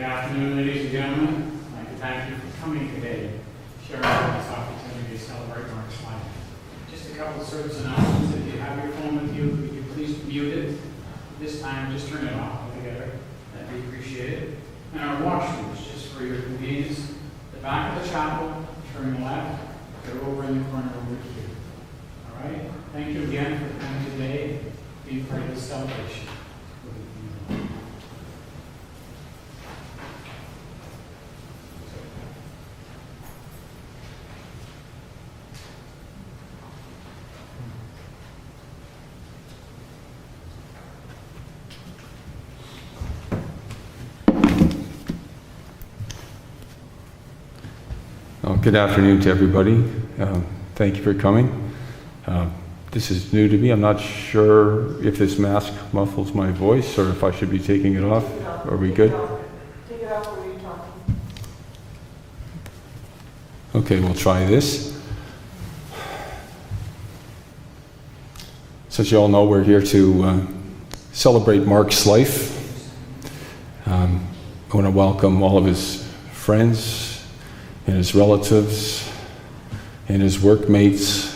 Good afternoon, ladies and gentlemen. I'd like to thank you for coming today, sharing this opportunity to celebrate Mark's life. Just a couple of service announcements. If you have your phone with you, would you please mute it? This time, just turn it off altogether. That'd be appreciated. And our washrooms, just for your convenience, the back of the chapel, turn left, they're over in the corner over here. All right? Thank you again for coming today, being part of this celebration. Good afternoon to everybody. Thank you for coming. This is new to me. I'm not sure if this mask muffles my voice or if I should be taking it off. Are we good? Take it off while you're talking. Okay, we'll try this. As you all know, we're here to celebrate Mark's life. I want to welcome all of his friends, and his relatives, and his workmates,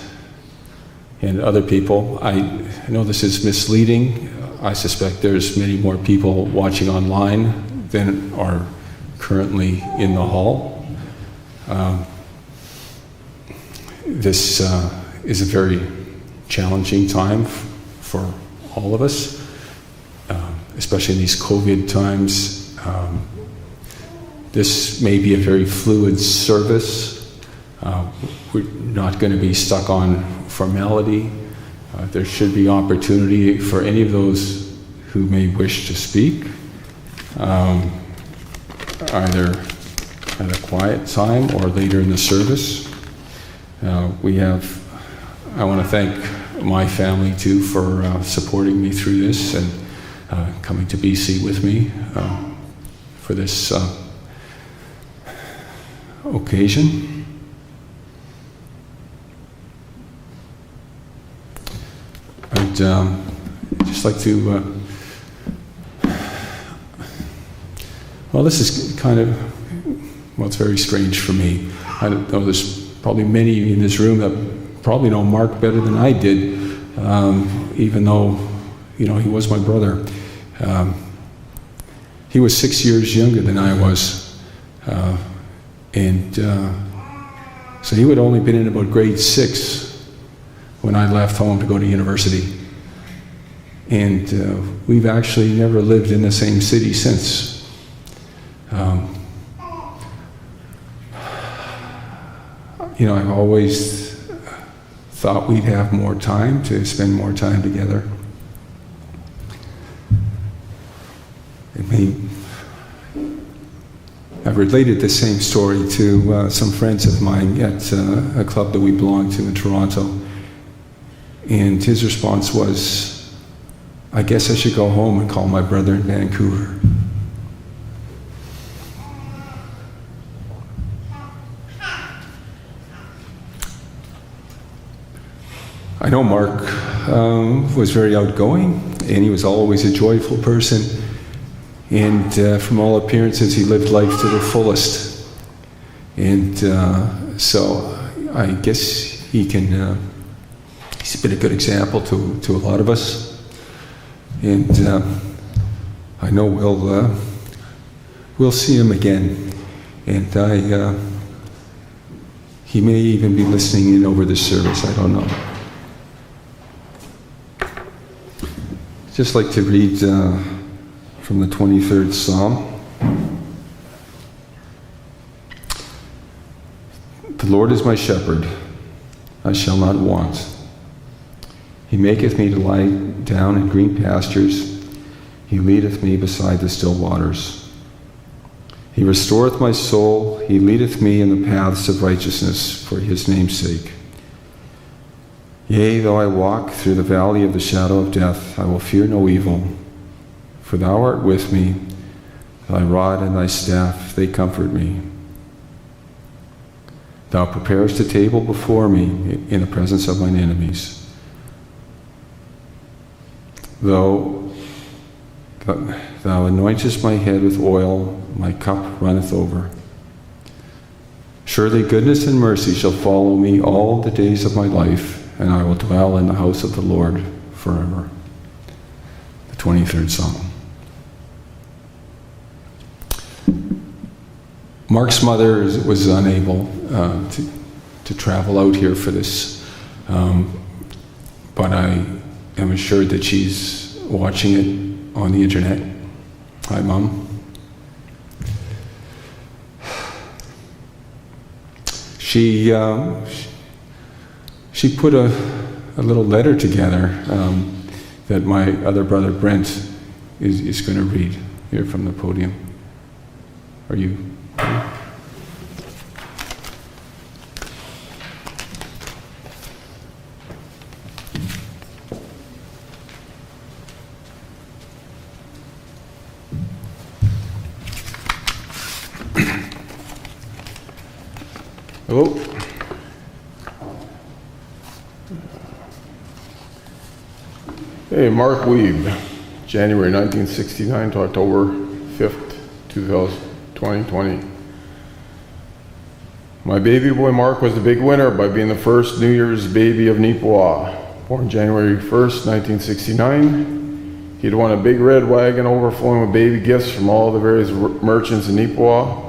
and other people. I know this is misleading. I suspect there's many more people watching online than are currently in the hall. This is a very challenging time for all of us, especially in these COVID times. This may be a very fluid service. We're not going to be stuck on formality. There should be opportunity for any of those who may wish to speak, either at a quiet time or later in the service. I want to thank my family too for supporting me through this and coming to BC with me for this occasion. I'd just like to, this is kind of, it's very strange for me. I don't know, there's probably many in this room that probably know Mark better than I did, even though, he was my brother. He was 6 years younger than I was. So he would only been in about grade 6 when I left home to go to university. And we've actually never lived in the same city since. I've always thought we'd have more time to spend more time together. I've related the same story to some friends of mine at a club that we belong to in Toronto. And his response was, I guess I should go home and call my brother in Vancouver. I know Mark was very outgoing, and he was always a joyful person. And from all appearances, he lived life to the fullest. And so I guess he's been a good example to a lot of us. And I know we'll see him again. And he may even be listening in over this service, I don't know. Just like to read from the 23rd Psalm. The Lord is my shepherd, I shall not want. He maketh me to lie down in green pastures. He leadeth me beside the still waters. He restoreth my soul. He leadeth me in the paths of righteousness for his name's sake. Yea, though I walk through the valley of the shadow of death, I will fear no evil. For thou art with me, thy rod and thy staff, they comfort me. Thou preparest a table before me in the presence of mine enemies. Thou anointest my head with oil, my cup runneth over. Surely goodness and mercy shall follow me all the days of my life, and I will dwell in the house of the Lord forever. The 23rd Psalm. Mark's mother was unable to travel out here for this, but I am assured that she's watching it on the internet. Hi, Mom. She put a little letter together that my other brother Brent is going to read here from the podium. Are you? Hello. Hey, Mark Wiebe, January 1969 to October 5th, 2020. My baby boy Mark was the big winner by being the first New Year's baby of Nipawa. Born January 1st, 1969, he'd won a big red wagon overflowing with baby gifts from all the various merchants in Nipawa.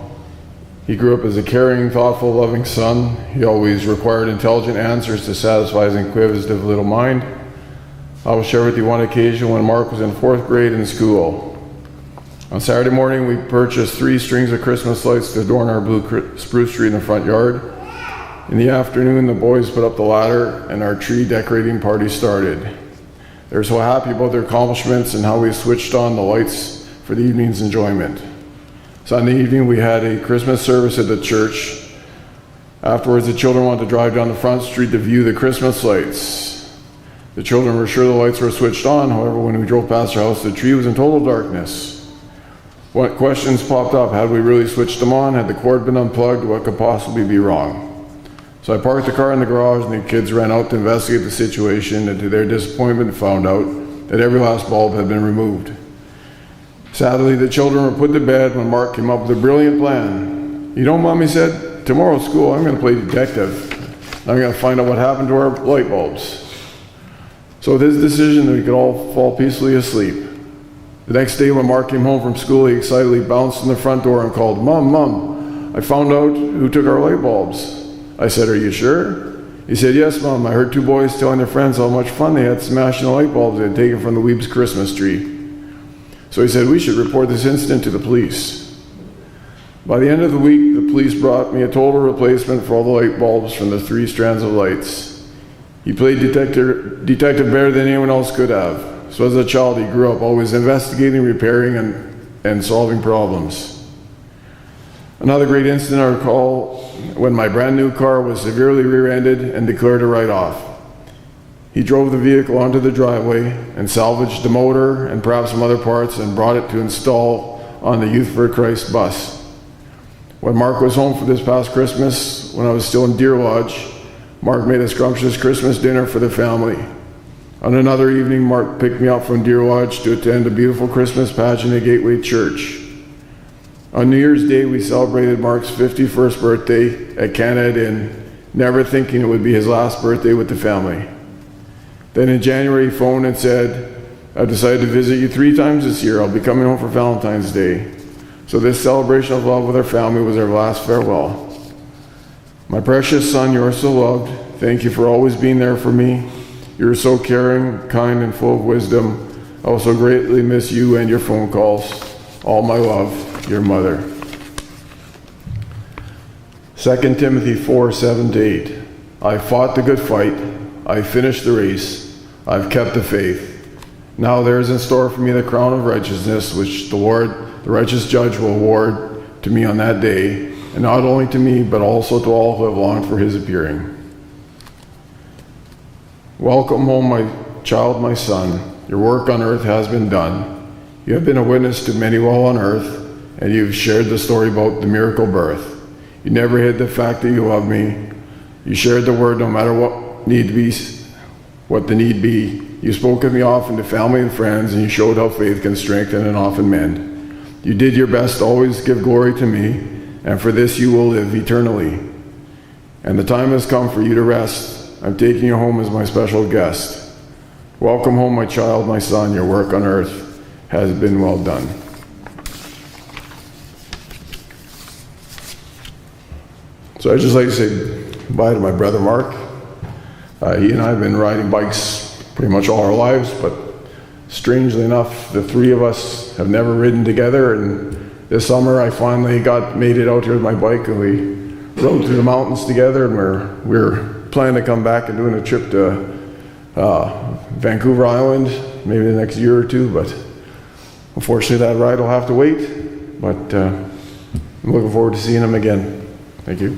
He grew up as a caring, thoughtful, loving son. He always required intelligent answers to satisfy his inquisitive little mind. I will share with you one occasion when Mark was in 4th grade in school. On Saturday morning, we purchased 3 strings of Christmas lights to adorn our blue spruce tree in the front yard. In the afternoon, the boys put up the ladder and our tree decorating party started. They were so happy about their accomplishments and how we switched on the lights for the evening's enjoyment. Sunday evening, we had a Christmas service at the church. Afterwards, the children wanted to drive down the front street to view the Christmas lights. The children were sure the lights were switched on. However, when we drove past our house, the tree was in total darkness. What questions popped up? Had we really switched them on? Had the cord been unplugged? What could possibly be wrong? So I parked the car in the garage, and the kids ran out to investigate the situation, and to their disappointment found out that every last bulb had been removed. Sadly, the children were put to bed when Mark came up with a brilliant plan. You know, Mommy said, tomorrow at school I'm going to play detective. I'm going to find out what happened to our light bulbs. So with his decision, we could all fall peacefully asleep. The next day when Mark came home from school, he excitedly bounced in the front door and called, Mom, I found out who took our light bulbs. I said, are you sure? He said, yes, Mom, I heard 2 boys telling their friends how much fun they had smashing the light bulbs they had taken from the Wiebe's Christmas tree. So he said, we should report this incident to the police. By the end of the week, the police brought me a total replacement for all the light bulbs from the 3 strands of lights. He played detective better than anyone else could have. So as a child, he grew up always investigating, repairing, and solving problems. Another great incident I recall when my brand new car was severely rear-ended and declared a write-off. He drove the vehicle onto the driveway and salvaged the motor and perhaps some other parts and brought it to install on the Youth for Christ bus. When Mark was home for this past Christmas, when I was still in Deer Lodge, Mark made a scrumptious Christmas dinner for the family. On another evening, Mark picked me up from Deer Lodge to attend a beautiful Christmas pageant at Gateway Church. On New Year's Day, we celebrated Mark's 51st birthday at Canada Inn, never thinking it would be his last birthday with the family. Then in January, he phoned and said, I've decided to visit you 3 times this year. I'll be coming home for Valentine's Day. So this celebration of love with our family was our last farewell. My precious son, you are so loved. Thank you for always being there for me. You are so caring, kind, and full of wisdom. I also greatly miss you and your phone calls. All my love, your mother. 2 Timothy 4:7-8. I fought the good fight. I finished the race. I've kept the faith. Now there is in store for me the crown of righteousness, which the Lord, the righteous judge, will award to me on that day, and not only to me, but also to all who have longed for his appearing. Welcome home, my child, my son. Your work on earth has been done. You have been a witness to many while on earth, and you've shared the story about the miracle birth. You never hid the fact that you love me. You shared the word no matter what need to be what the need be. You spoke of me often to family and friends, and you showed how faith can strengthen and often mend. You did your best to always give glory to me, and for this you will live eternally. And the time has come for you to rest. I'm taking you home as my special guest. Welcome home, my child, my son. Your work on earth has been well done. So I'd just like to say goodbye to my brother Mark. He and I have been riding bikes pretty much all our lives, but strangely enough, the three of us have never ridden together, and this summer I finally made it out here with my bike, and we rode through the mountains together, and we're planning to come back and doing a trip to Vancouver Island maybe the next year or two, but unfortunately that ride will have to wait, but I'm looking forward to seeing him again. Thank you.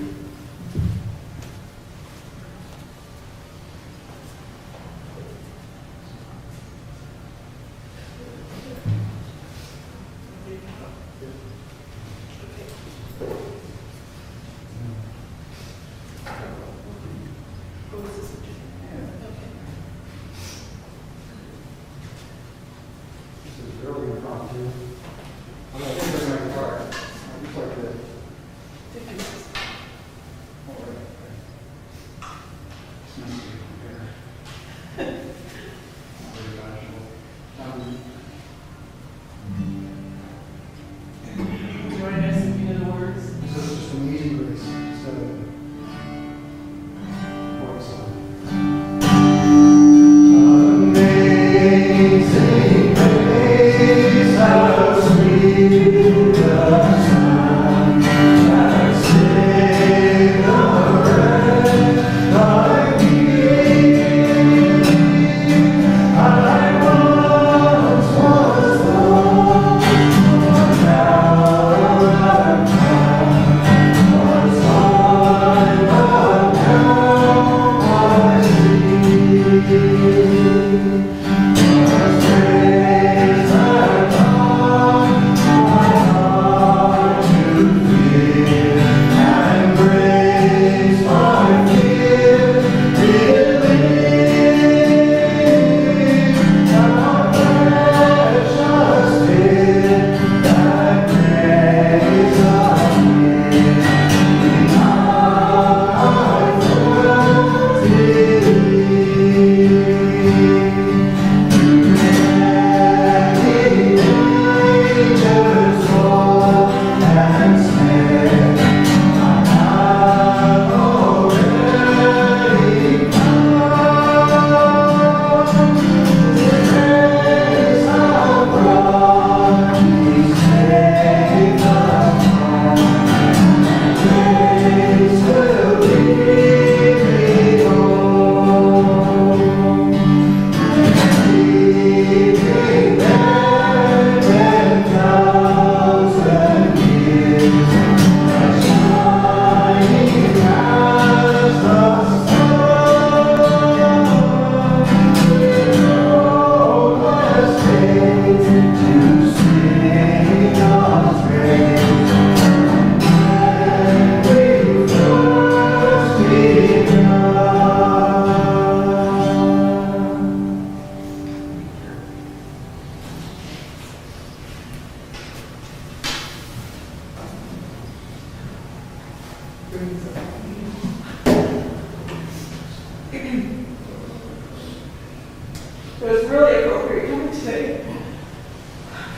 It was really appropriate coming today.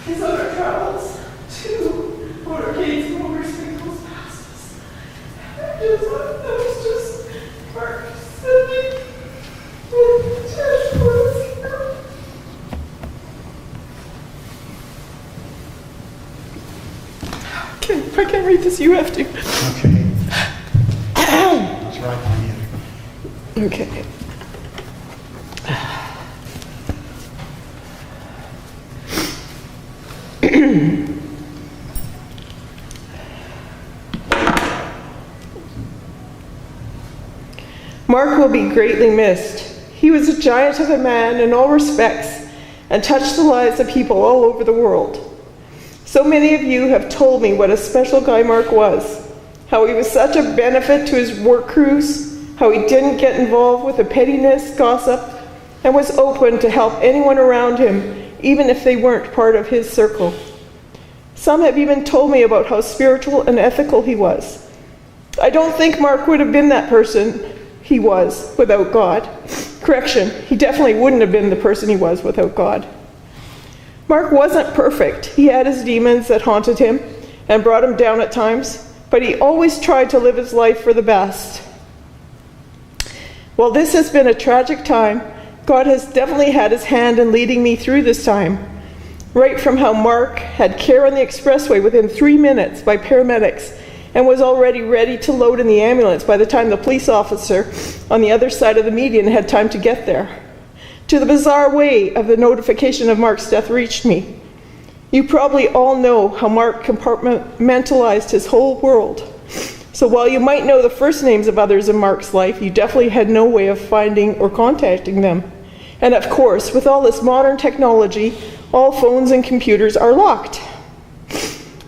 His other travels, two motorcades and motorcycles past us. That was just Mark sitting with the church was. Okay, if I can't read this, you have to. Okay. It's right on you. Okay. Mark will be greatly missed. He was a giant of a man in all respects and touched the lives of people all over the world. So many of you have told me what a special guy Mark was, how he was such a benefit to his work crews, how he didn't get involved with the pettiness, gossip, and was open to help anyone around him, even if they weren't part of his circle. Some have even told me about how spiritual and ethical he was. I don't think Mark would have been that person he was without God. Correction, he definitely wouldn't have been the person he was without God. Mark wasn't perfect. He had his demons that haunted him and brought him down at times, but he always tried to live his life for the best. While this has been a tragic time, God has definitely had his hand in leading me through this time. Right from how Mark had care on the expressway within 3 minutes by paramedics and was already ready to load in the ambulance by the time the police officer on the other side of the median had time to get there, to the bizarre way of the notification of Mark's death reached me. You probably all know how Mark compartmentalized his whole world. So while you might know the first names of others in Mark's life, you definitely had no way of finding or contacting them. And of course, with all this modern technology, all phones and computers are locked.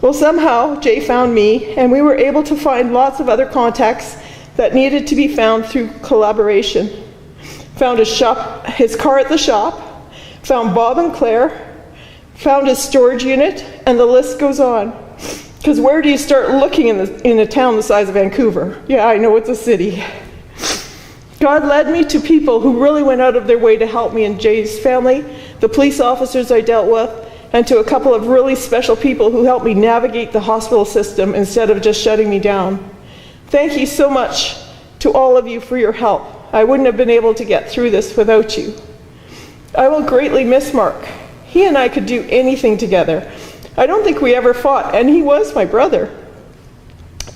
Well, somehow Jay found me, and we were able to find lots of other contacts that needed to be found through collaboration. Found his car at the shop, found Bob and Claire, found his storage unit, and the list goes on. Because where do you start looking in a town the size of Vancouver? Yeah, I know it's a city. God led me to people who really went out of their way to help me and Jay's family, the police officers I dealt with, and to a couple of really special people who helped me navigate the hospital system instead of just shutting me down. Thank you so much to all of you for your help. I wouldn't have been able to get through this without you. I will greatly miss Mark. He and I could do anything together. I don't think we ever fought, and he was my brother.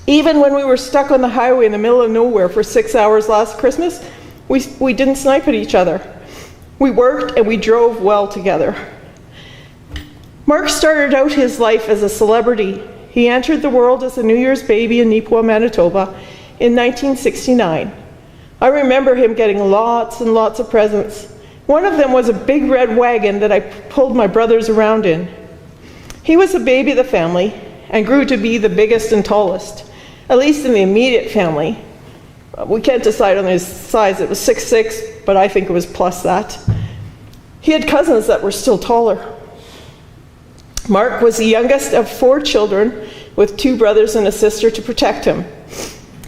Even when we were stuck on the highway in the middle of nowhere for 6 hours last Christmas, we didn't snipe at each other. We worked and we drove well together. Mark started out his life as a celebrity. He entered the world as a New Year's baby in Nipawin, Manitoba in 1969. I remember him getting lots and lots of presents. One of them was a big red wagon that I pulled my brothers around in. He was the baby of the family and grew to be the biggest and tallest, at least in the immediate family. We can't decide on his size. It was 6'6", but I think it was plus that. He had cousins that were still taller. Mark was the youngest of 4 children with 2 brothers and a sister to protect him.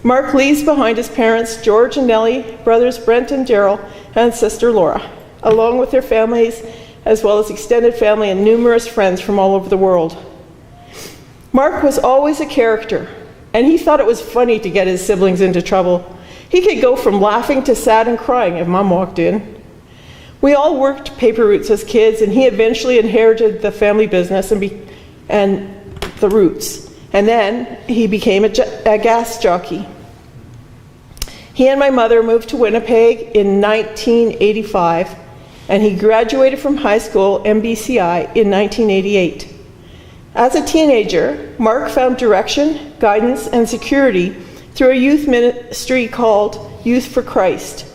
Mark leaves behind his parents, George and Nellie, brothers Brent and Daryl, and sister Laura, along with their families, as well as extended family and numerous friends from all over the world. Mark was always a character, and he thought it was funny to get his siblings into trouble. He could go from laughing to sad and crying if Mom walked in. We all worked paper routes as kids, and he eventually inherited the family business and the routes. And then he became a gas jockey. He and my mother moved to Winnipeg in 1985, and he graduated from high school, MBCI, in 1988. As a teenager, Mark found direction, guidance, and security through a youth ministry called Youth for Christ.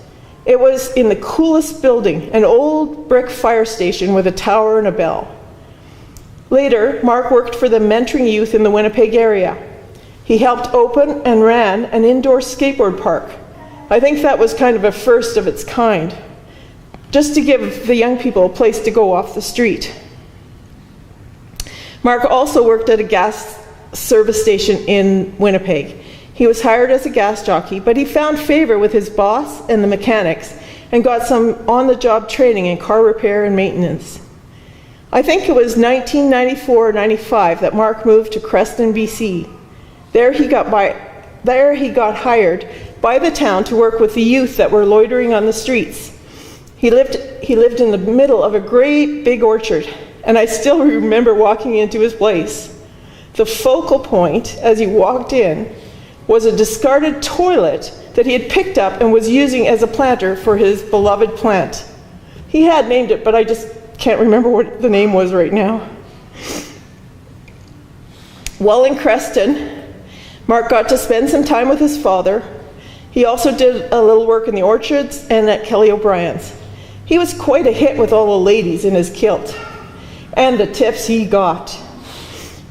It was in the coolest building, an old brick fire station with a tower and a bell. Later, Mark worked for the mentoring youth in the Winnipeg area. He helped open and ran an indoor skateboard park. I think that was kind of a first of its kind, just to give the young people a place to go off the street. Mark also worked at a gas service station in Winnipeg. He was hired as a gas jockey, but he found favor with his boss and the mechanics and got some on-the-job training in car repair and maintenance. I think it was 1994 or 95 that Mark moved to Creston, BC. There he got hired by the town to work with the youth that were loitering on the streets. He lived in the middle of a great big orchard, and I still remember walking into his place. The focal point, as he walked in, was a discarded toilet that he had picked up and was using as a planter for his beloved plant. He had named it, but I just can't remember what the name was right now. While in Creston, Mark got to spend some time with his father. He also did a little work in the orchards and at Kelly O'Brien's. He was quite a hit with all the ladies in his kilt, and the tips he got.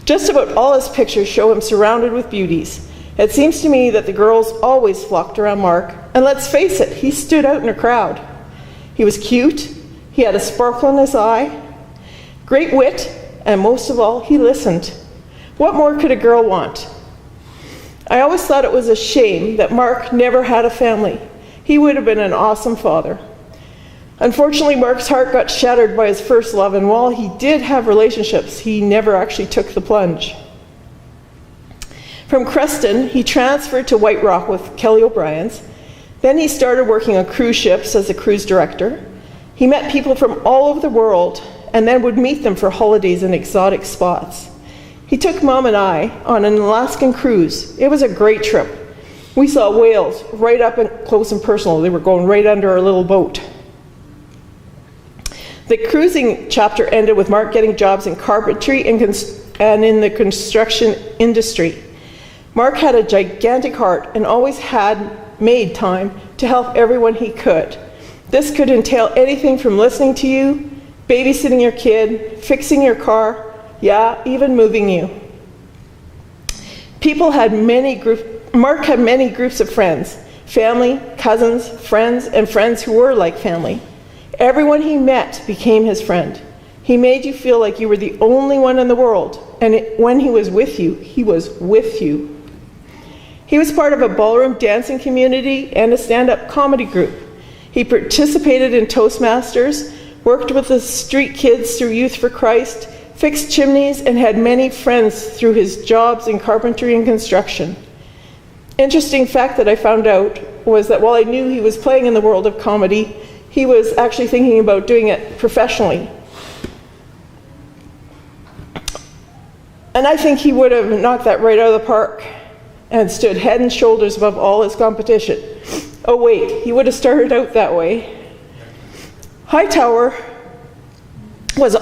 Just about all his pictures show him surrounded with beauties. It seems to me that the girls always flocked around Mark, and let's face it, he stood out in a crowd. He was cute, he had a sparkle in his eye, great wit, and most of all, he listened. What more could a girl want? I always thought it was a shame that Mark never had a family. He would have been an awesome father. Unfortunately, Mark's heart got shattered by his first love, and while he did have relationships, he never actually took the plunge. From Creston, he transferred to White Rock with Kelly O'Brien's. Then he started working on cruise ships as a cruise director. He met people from all over the world and then would meet them for holidays in exotic spots. He took Mom and I on an Alaskan cruise. It was a great trip. We saw whales right up and close and personal. They were going right under our little boat. The cruising chapter ended with Mark getting jobs in carpentry and in the construction industry. Mark had a gigantic heart and always had made time to help everyone he could. This could entail anything from listening to you, babysitting your kid, fixing your car, yeah, even moving you. Mark had many groups of friends, family, cousins, friends, and friends who were like family. Everyone he met became his friend. He made you feel like you were the only one in the world, and when he was with you, he was with you. He was part of a ballroom dancing community and a stand-up comedy group. He participated in Toastmasters, worked with the street kids through Youth for Christ, fixed chimneys, and had many friends through his jobs in carpentry and construction. Interesting fact that I found out was that while I knew he was playing in the world of comedy, he was actually thinking about doing it professionally. And I think he would have knocked that right out of the park and stood head and shoulders above all his competition. Oh wait, he would have started out that way. Hightower was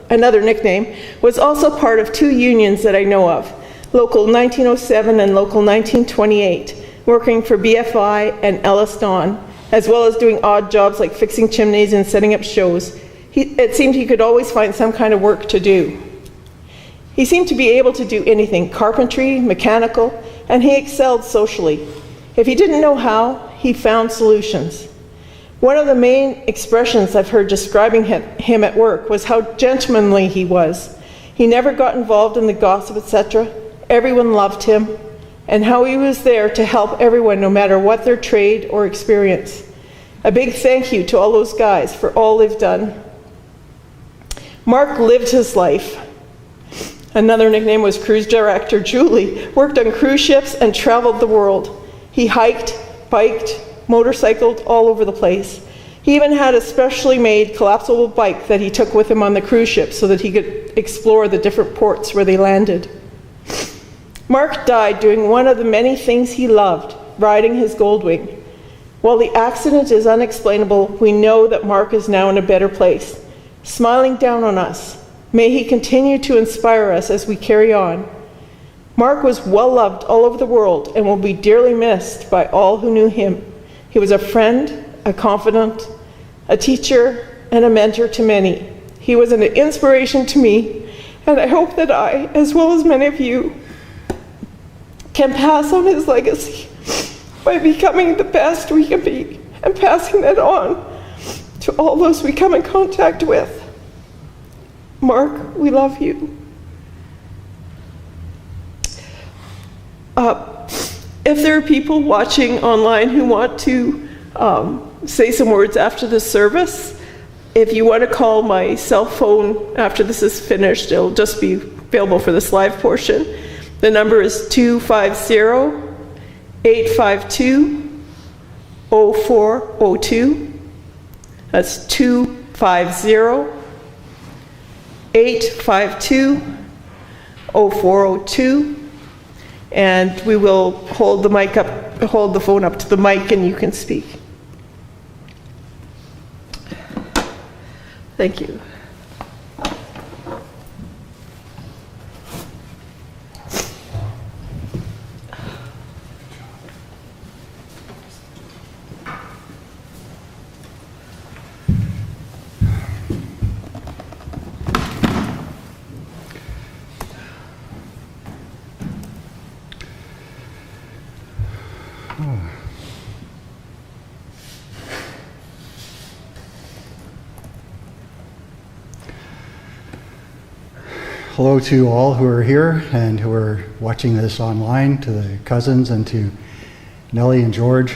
another nickname, was also part of two unions that I know of, Local 1907 and Local 1928, working for BFI and Ellis Dawn, as well as doing odd jobs like fixing chimneys and setting up shows. It seemed he could always find some kind of work to do. He seemed to be able to do anything, carpentry, mechanical, and he excelled socially. If he didn't know how, he found solutions. One of the main expressions I've heard describing him at work was how gentlemanly he was. He never got involved in the gossip, etc. Everyone loved him, and how he was there to help everyone no matter what their trade or experience. A big thank you to all those guys for all they've done. Mark lived his life. Another nickname was Cruise Director Julie, worked on cruise ships and traveled the world. He hiked, biked, motorcycled all over the place. He even had a specially made collapsible bike that he took with him on the cruise ship so that he could explore the different ports where they landed. Mark died doing one of the many things he loved, riding his Goldwing. While the accident is unexplainable, we know that Mark is now in a better place, smiling down on us. May he continue to inspire us as we carry on. Mark was well loved all over the world and will be dearly missed by all who knew him. He was a friend, a confidant, a teacher, and a mentor to many. He was an inspiration to me, and I hope that I, as well as many of you, can pass on his legacy by becoming the best we can be and passing that on to all those we come in contact with. Mark, we love you. If there are people watching online who want to say some words after the service, if you want to call my cell phone after this is finished, it'll just be available for this live portion. The number is 250-852-0402. That's 250-852-0402. And we will hold the phone up to the mic and you can speak. Thank you. hello to all who are here and who are watching this online, to the cousins and to Nellie and George,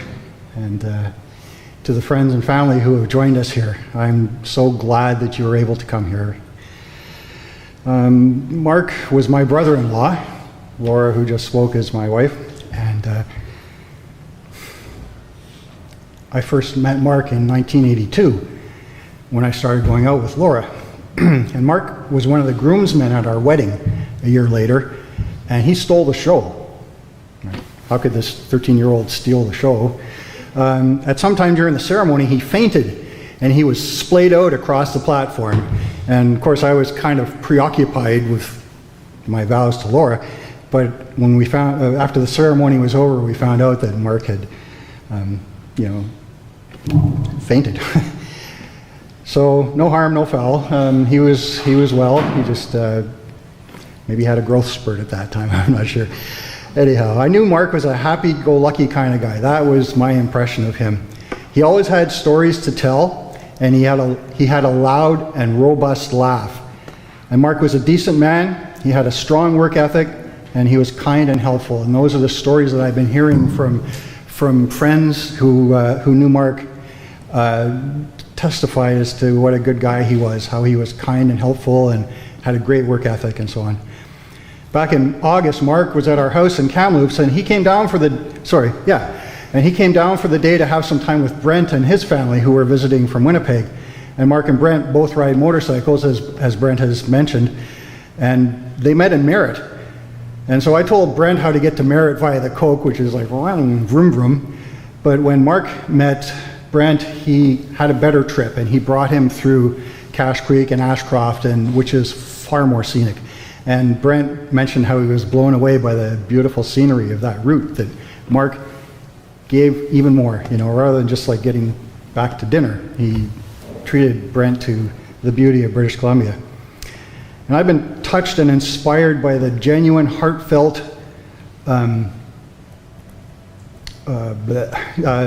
and to the friends and family who have joined us here. I'm so glad that you were able to come here. Mark was my brother-in-law. Laura, who just spoke, is my wife. And I first met Mark in 1982 when I started going out with Laura. And Mark was one of the groomsmen at our wedding a year later, and he stole the show. How could this 13-year-old steal the show? At some time during the ceremony, he fainted, and he was splayed out across the platform. And of course, I was kind of preoccupied with my vows to Laura. But when we found, after the ceremony was over, we found out that Mark had, fainted. So no harm, no foul. He was well. He just maybe had a growth spurt at that time. I'm not sure. Anyhow, I knew Mark was a happy-go-lucky kind of guy. That was my impression of him. He always had stories to tell, and he had a loud and robust laugh. And Mark was a decent man. He had a strong work ethic, and he was kind and helpful. And those are the stories that I've been hearing from friends who knew Mark, testified as to what a good guy he was, how he was kind and helpful and had a great work ethic and so on. Back in August, Mark was at our house in Kamloops, and he came down for the day to have some time with Brent and his family who were visiting from Winnipeg. And Mark and Brent both ride motorcycles, as Brent has mentioned, and they met in Merritt. And so I told Brent how to get to Merritt via the Coke, which is like, vroom, vroom. But when Mark met Brent, he had a better trip, and he brought him through Cache Creek and Ashcroft, which is far more scenic. And Brent mentioned how he was blown away by the beautiful scenery of that route, that Mark gave even more, rather than just like getting back to dinner. He treated Brent to the beauty of British Columbia. And I've been touched and inspired by the genuine, heartfelt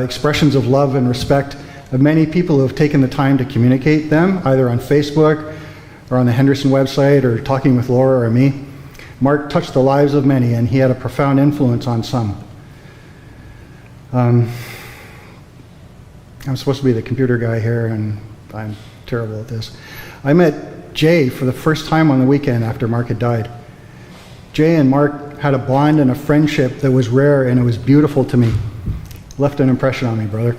expressions of love and respect of many people who have taken the time to communicate them, either on Facebook or on the Henderson website or talking with Laura or me. Mark touched the lives of many, and he had a profound influence on some. I'm supposed to be the computer guy here, and I'm terrible at this. I met Jay for the first time on the weekend after Mark had died. Jay and Mark had a bond and a friendship that was rare, and it was beautiful to me. Left an impression on me, brother.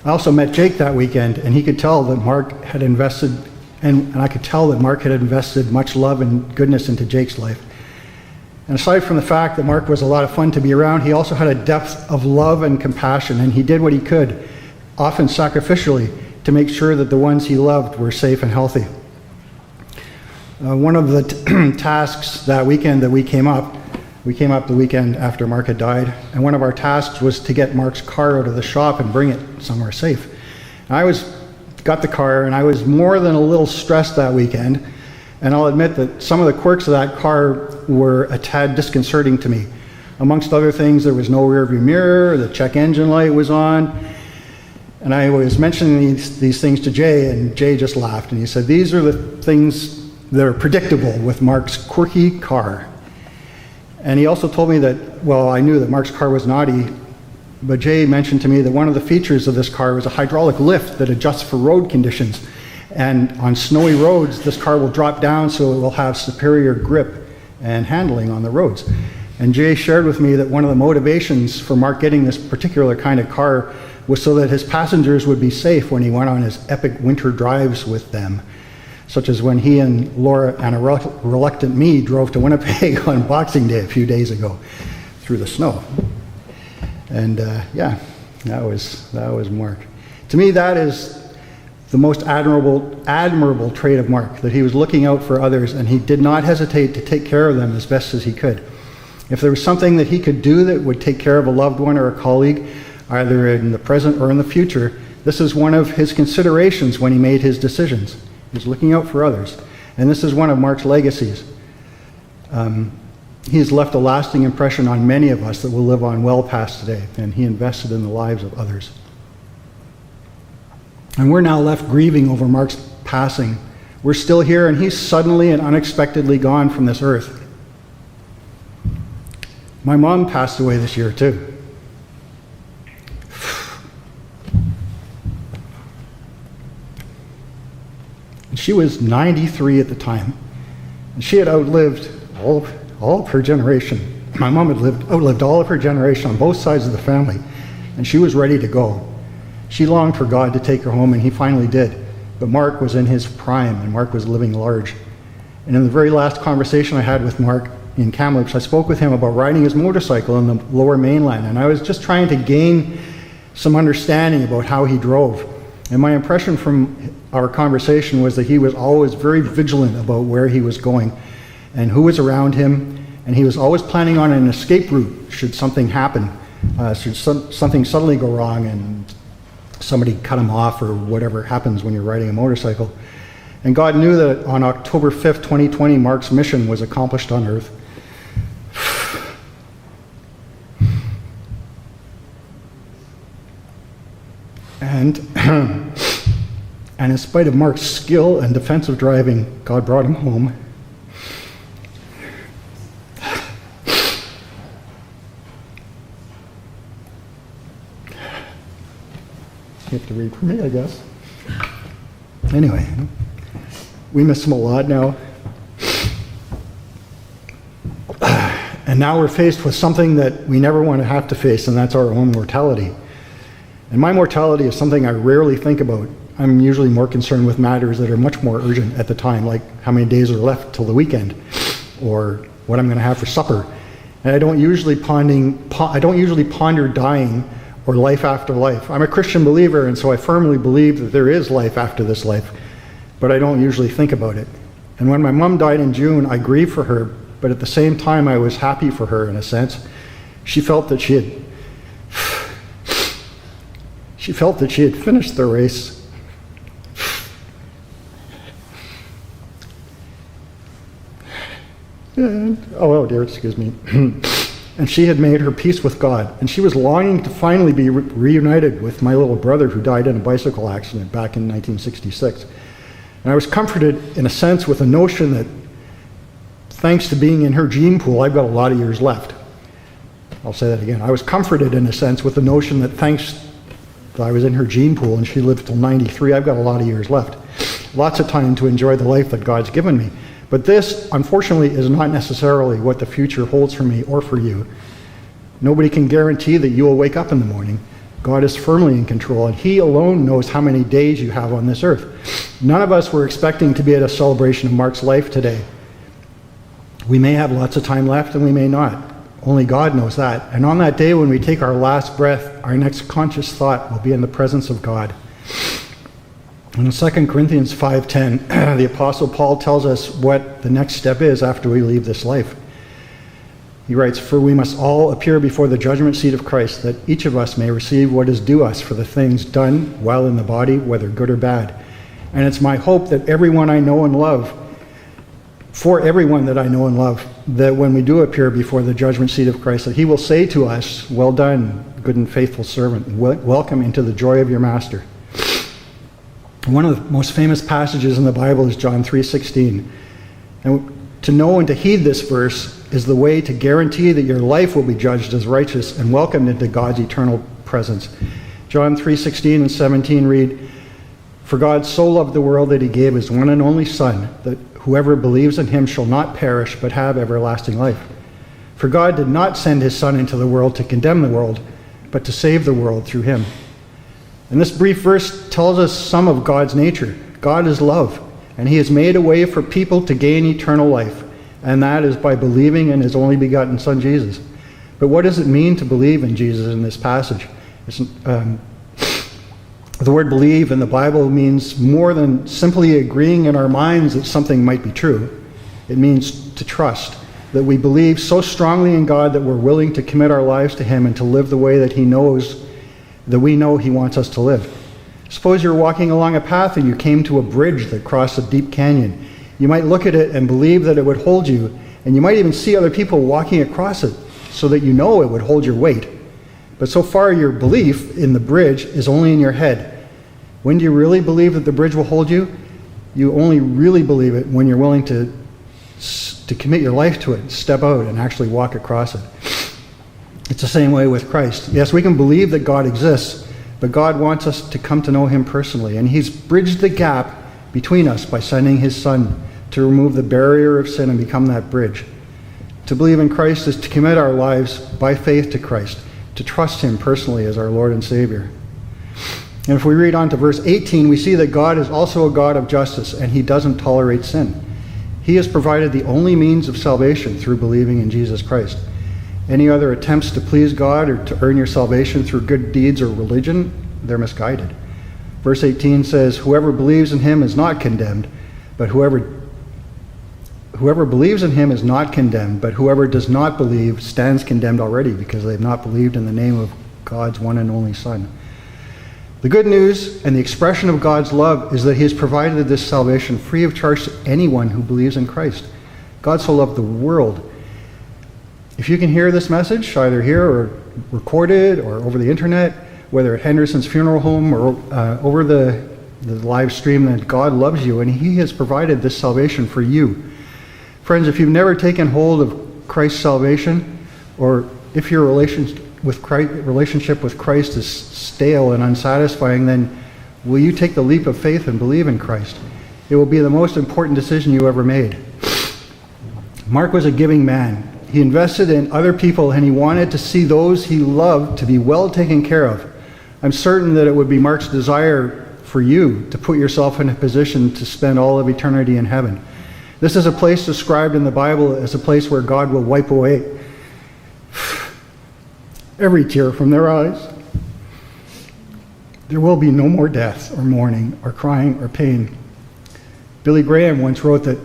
I also met Jake that weekend, and he could tell that Mark had invested, and I could tell that Mark had invested much love and goodness into Jake's life. And aside from the fact that Mark was a lot of fun to be around, he also had a depth of love and compassion, and he did what he could, often sacrificially, to make sure that the ones he loved were safe and healthy. One of the tasks that weekend that we came up the weekend after Mark had died, and one of our tasks was to get Mark's car out of the shop and bring it somewhere safe. And got the car, and I was more than a little stressed that weekend, and I'll admit that some of the quirks of that car were a tad disconcerting to me. Amongst other things, there was no rear view mirror, the check engine light was on, and I was mentioning these things to Jay, and Jay just laughed, and he said, these are the things that are predictable with Mark's quirky car. And he also told me that, well, I knew that Mark's car was naughty, but Jay mentioned to me that one of the features of this car was a hydraulic lift that adjusts for road conditions. And on snowy roads, this car will drop down so it will have superior grip and handling on the roads. And Jay shared with me that one of the motivations for Mark getting this particular kind of car was so that his passengers would be safe when he went on his epic winter drives with them, such as when he and Laura and a reluctant me drove to Winnipeg on Boxing Day a few days ago through the snow. And that was Mark. To me, that is the most admirable trait of Mark, that he was looking out for others, and he did not hesitate to take care of them as best as he could. If there was something that he could do that would take care of a loved one or a colleague, either in the present or in the future, this is one of his considerations when he made his decisions. He's looking out for others. And this is one of Mark's legacies. He has left a lasting impression on many of us that will live on well past today, and he invested in the lives of others. And we're now left grieving over Mark's passing We're still here, and he's suddenly and unexpectedly gone from this earth. My mom passed away this year, too. And she was 93 at the time. And she had outlived all of her generation. My mom had outlived all of her generation on both sides of the family. And she was ready to go. She longed for God to take her home, and he finally did. But Mark was in his prime, and Mark was living large. And in the very last conversation I had with Mark in Kamloops, I spoke with him about riding his motorcycle in the lower mainland. And I was just trying to gain some understanding about how he drove. And my impression from our conversation was that he was always very vigilant about where he was going and who was around him. And he was always planning on an escape route should something happen, should something suddenly go wrong and somebody cut him off or whatever happens when you're riding a motorcycle. And God knew that on October 5th, 2020, Mark's mission was accomplished on earth. And in spite of Mark's skill and defensive driving, God brought him home. You have to read for me, I guess. Anyway, we miss him a lot now. And now we're faced with something that we never want to have to face, and that's our own mortality. And my mortality is something I rarely think about. I'm usually more concerned with matters that are much more urgent at the time, like how many days are left till the weekend, or what I'm going to have for supper. And I don't usually ponder dying or life after life. I'm a Christian believer, and so I firmly believe that there is life after this life, but I don't usually think about it. And when my mom died in June, I grieved for her, but at the same time, I was happy for her in a sense. She felt that she had finished the race. Oh dear, excuse me. And she had made her peace with God. And she was longing to finally be reunited with my little brother who died in a bicycle accident back in 1966. And I was comforted, in a sense, with the notion that thanks to being in her gene pool, I've got a lot of years left. I'll say that again. I was comforted, in a sense, with the notion that thanks that I was in her gene pool and she lived till 93, I've got a lot of years left. Lots of time to enjoy the life that God's given me. But this, unfortunately, is not necessarily what the future holds for me or for you. Nobody can guarantee that you will wake up in the morning. God is firmly in control, and he alone knows how many days you have on this earth. None of us were expecting to be at a celebration of Mark's life today. We may have lots of time left, and we may not. Only God knows that. And on that day when we take our last breath, our next conscious thought will be in the presence of God. In 2 Corinthians 5:10, the Apostle Paul tells us what the next step is after we leave this life. He writes, "For we must all appear before the judgment seat of Christ, that each of us may receive what is due us for the things done while in the body, whether good or bad. And it's my hope that everyone I know and love, for everyone that I know and love, that when we do appear before the judgment seat of Christ, that he will say to us, 'Well done, good and faithful servant, welcome into the joy of your master.'" One of the most famous passages in the Bible is John 3:16. And to know and to heed this verse is the way to guarantee that your life will be judged as righteous and welcomed into God's eternal presence. John 3:16 and 17 read, "For God so loved the world that he gave his one and only Son, that whoever believes in him shall not perish but have everlasting life. For God did not send his Son into the world to condemn the world, but to save the world through him." And this brief verse tells us some of God's nature. God is love, and he has made a way for people to gain eternal life, and that is by believing in his only begotten Son, Jesus. But what does it mean to believe in Jesus in this passage? The word believe in the Bible means more than simply agreeing in our minds that something might be true. It means to trust, that we believe so strongly in God that we're willing to commit our lives to him and to live the way that he knows, that we know he wants us to live. Suppose you're walking along a path and you came to a bridge that crossed a deep canyon. You might look at it and believe that it would hold you, and you might even see other people walking across it so that you know it would hold your weight. But so far your belief in the bridge is only in your head. When do you really believe that the bridge will hold you? You only really believe it when you're willing to commit your life to it, step out and actually walk across it. It's the same way with Christ. Yes, we can believe that God exists, but God wants us to come to know him personally, and he's bridged the gap between us by sending his Son to remove the barrier of sin and become that bridge. To believe in Christ is to commit our lives by faith to Christ, to trust him personally as our Lord and Savior. And if we read on to verse 18, we see that God is also a God of justice, and he doesn't tolerate sin. He has provided the only means of salvation through believing in Jesus Christ. Any other attempts to please God or to earn your salvation through good deeds or religion, they're misguided. Verse 18 says, whoever believes in him is not condemned, but whoever believes in him is not condemned, but whoever does not believe stands condemned already, because they have not believed in the name of God's one and only Son. The good news and the expression of God's love is that he has provided this salvation free of charge to anyone who believes in Christ. God so loved the world. If you can hear this message, either here or recorded or over the internet, whether at Henderson's funeral home or over the live stream, that God loves you and he has provided this salvation for you. Friends, if you've never taken hold of Christ's salvation, or if your relationship with Christ is stale and unsatisfying, then will you take the leap of faith and believe in Christ? It will be the most important decision you ever made. Mark was a giving man. He invested in other people, and he wanted to see those he loved to be well taken care of. I'm certain that it would be Mark's desire for you to put yourself in a position to spend all of eternity in heaven. This is a place described in the Bible as a place where God will wipe away every tear from their eyes. There will be no more death or mourning or crying or pain. Billy Graham once wrote that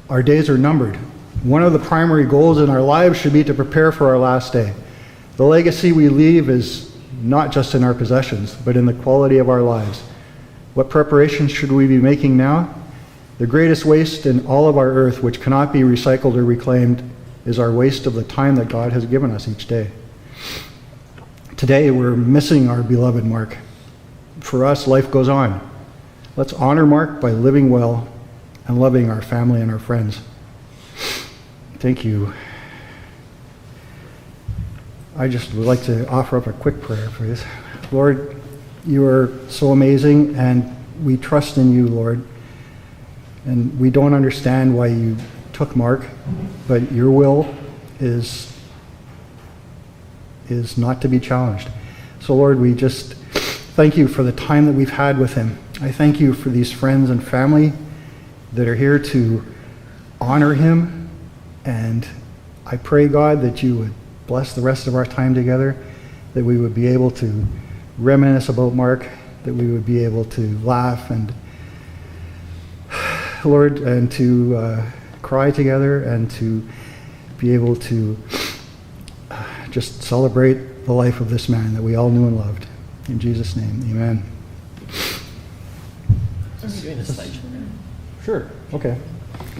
our days are numbered. One of the primary goals in our lives should be to prepare for our last day. The legacy we leave is not just in our possessions, but in the quality of our lives. What preparations should we be making now? The greatest waste in all of our earth, which cannot be recycled or reclaimed, is our waste of the time that God has given us each day. Today, we're missing our beloved Mark. For us, life goes on. Let's honor Mark by living well and loving our family and our friends. Thank you. I just would like to offer up a quick prayer, please. Lord, you are so amazing, and we trust in you, Lord. And we don't understand why you took Mark, but your will is not to be challenged. So Lord, we just thank you for the time that we've had with him. I thank you for these friends and family that are here to honor him. And I pray, God, that you would bless the rest of our time together, that we would be able to reminisce about Mark, that we would be able to laugh and, Lord, and to cry together, and to be able to just celebrate the life of this man that we all knew and loved. In Jesus' name, amen. Are we doing a slideshow now? Sure, okay.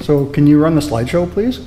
So can you run the slideshow, please?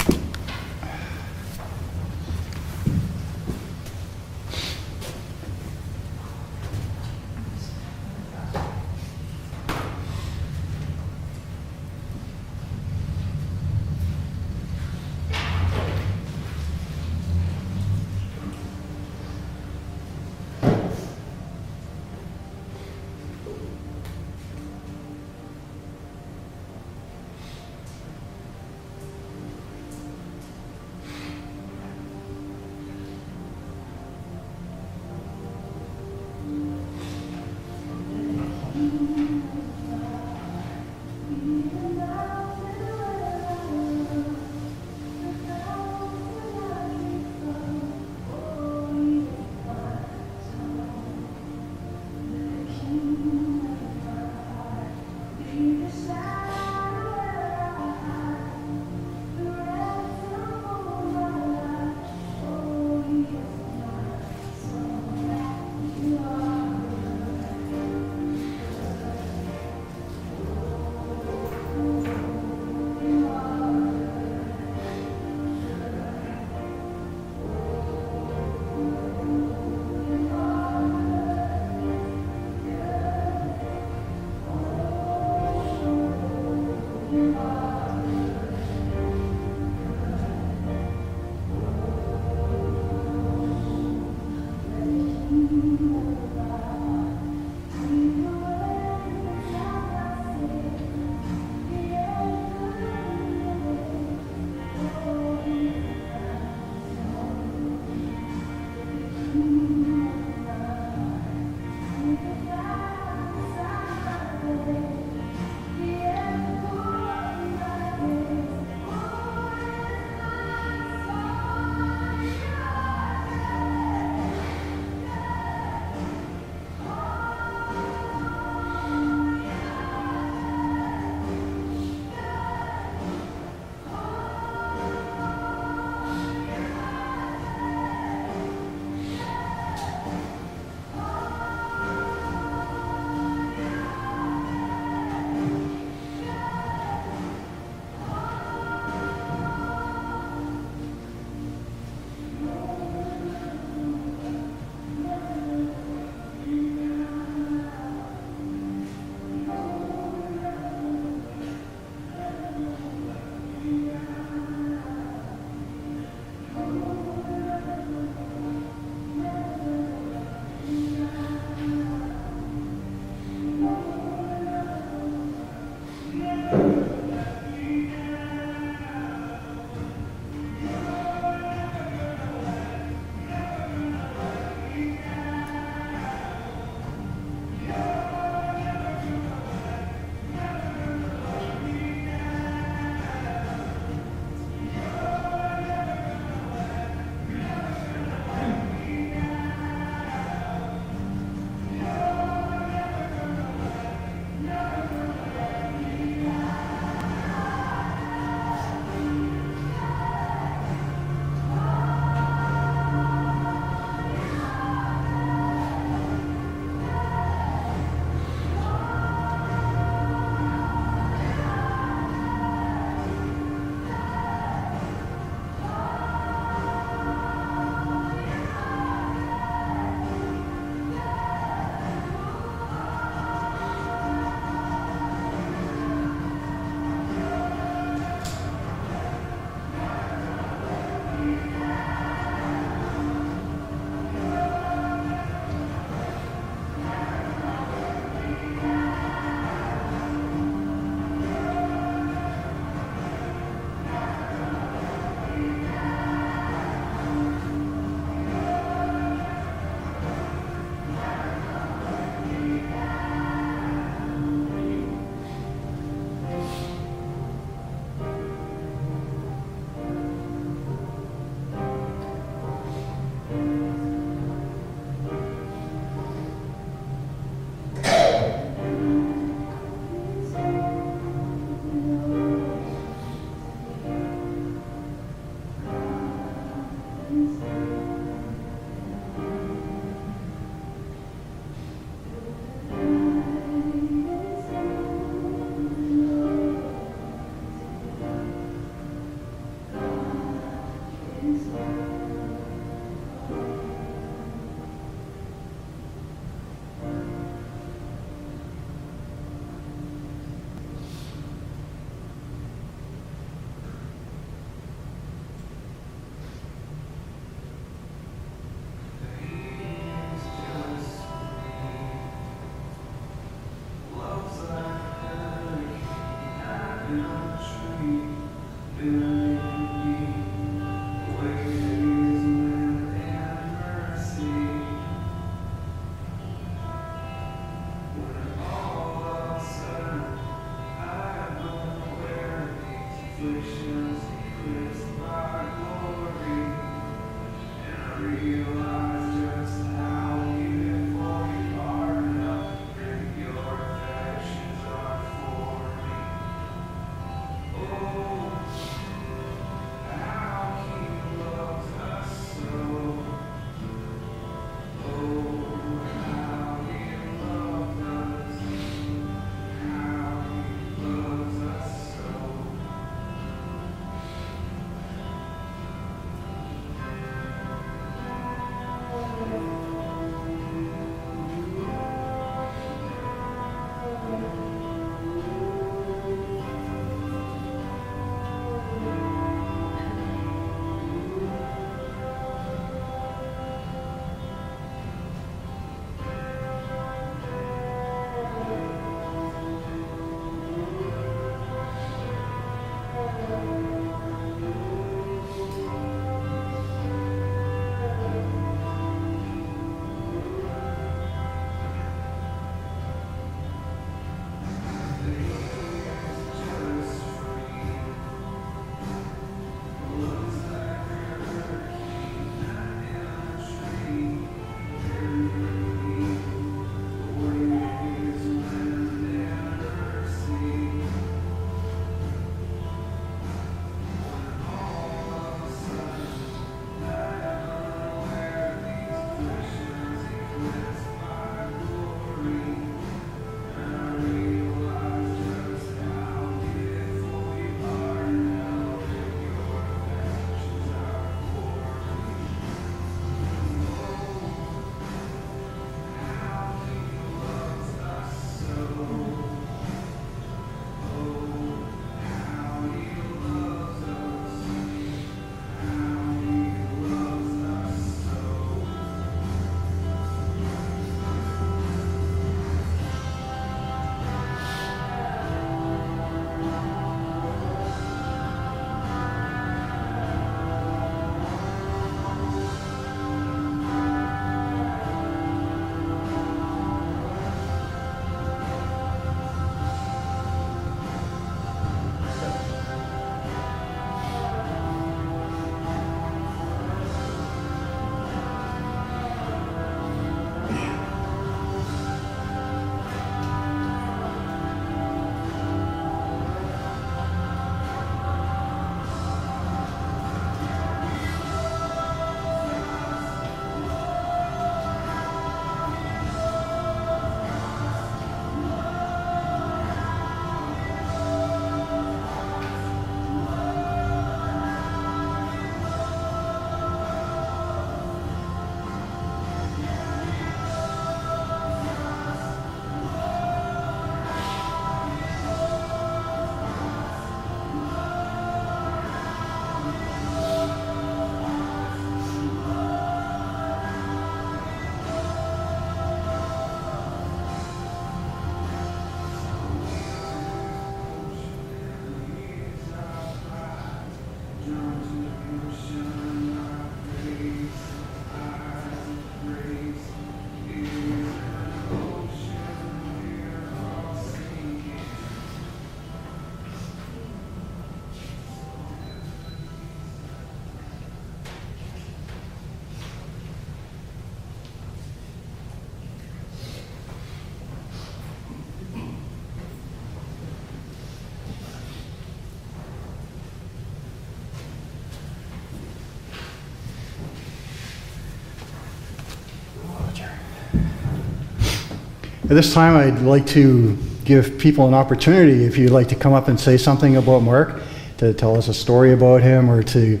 At this time, I'd like to give people an opportunity, if you'd like to come up and say something about Mark, to tell us a story about him, or to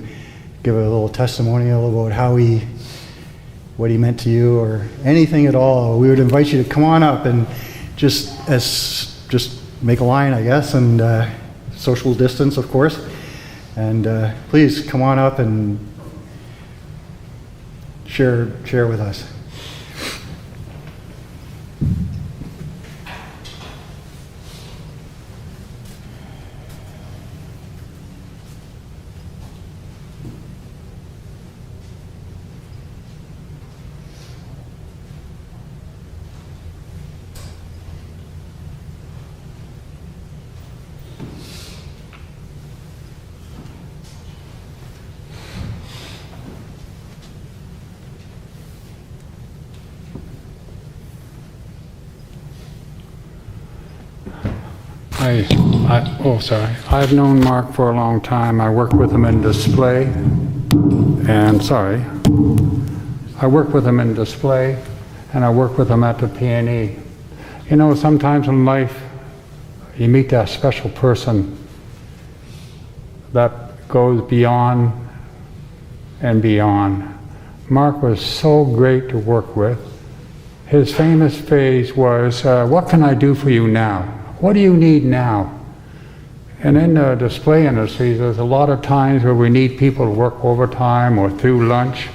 give a little testimonial about what he meant to you or anything at all, we would invite you to come on up and just make a line, I guess, and social distance, of course. And please come on up and share with us. I've known Mark for a long time. I worked with him in display, and I worked with him in display, and I worked with him at the P&E. You know, sometimes in life, you meet that special person that goes beyond and beyond. Mark was so great to work with. His famous phrase was, "What can I do for you now? What do you need now?" And in the display industry, there's a lot of times where we need people to work overtime or through lunch.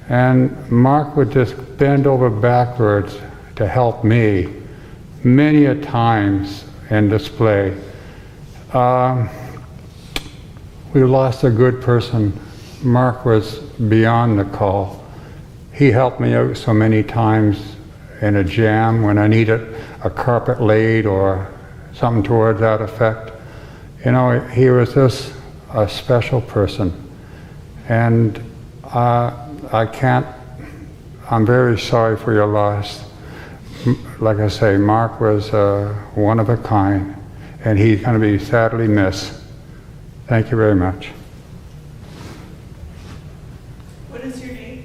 And Mark would just bend over backwards to help me many a times in display. We lost a good person. Mark was beyond the call. He helped me out so many times in a jam when I needed a carpet laid or something towards that effect. You know, he was just a special person. And I'm very sorry for your loss. Like I say, Mark was one of a kind, and he's going to be sadly missed. Thank you very much. What is your name?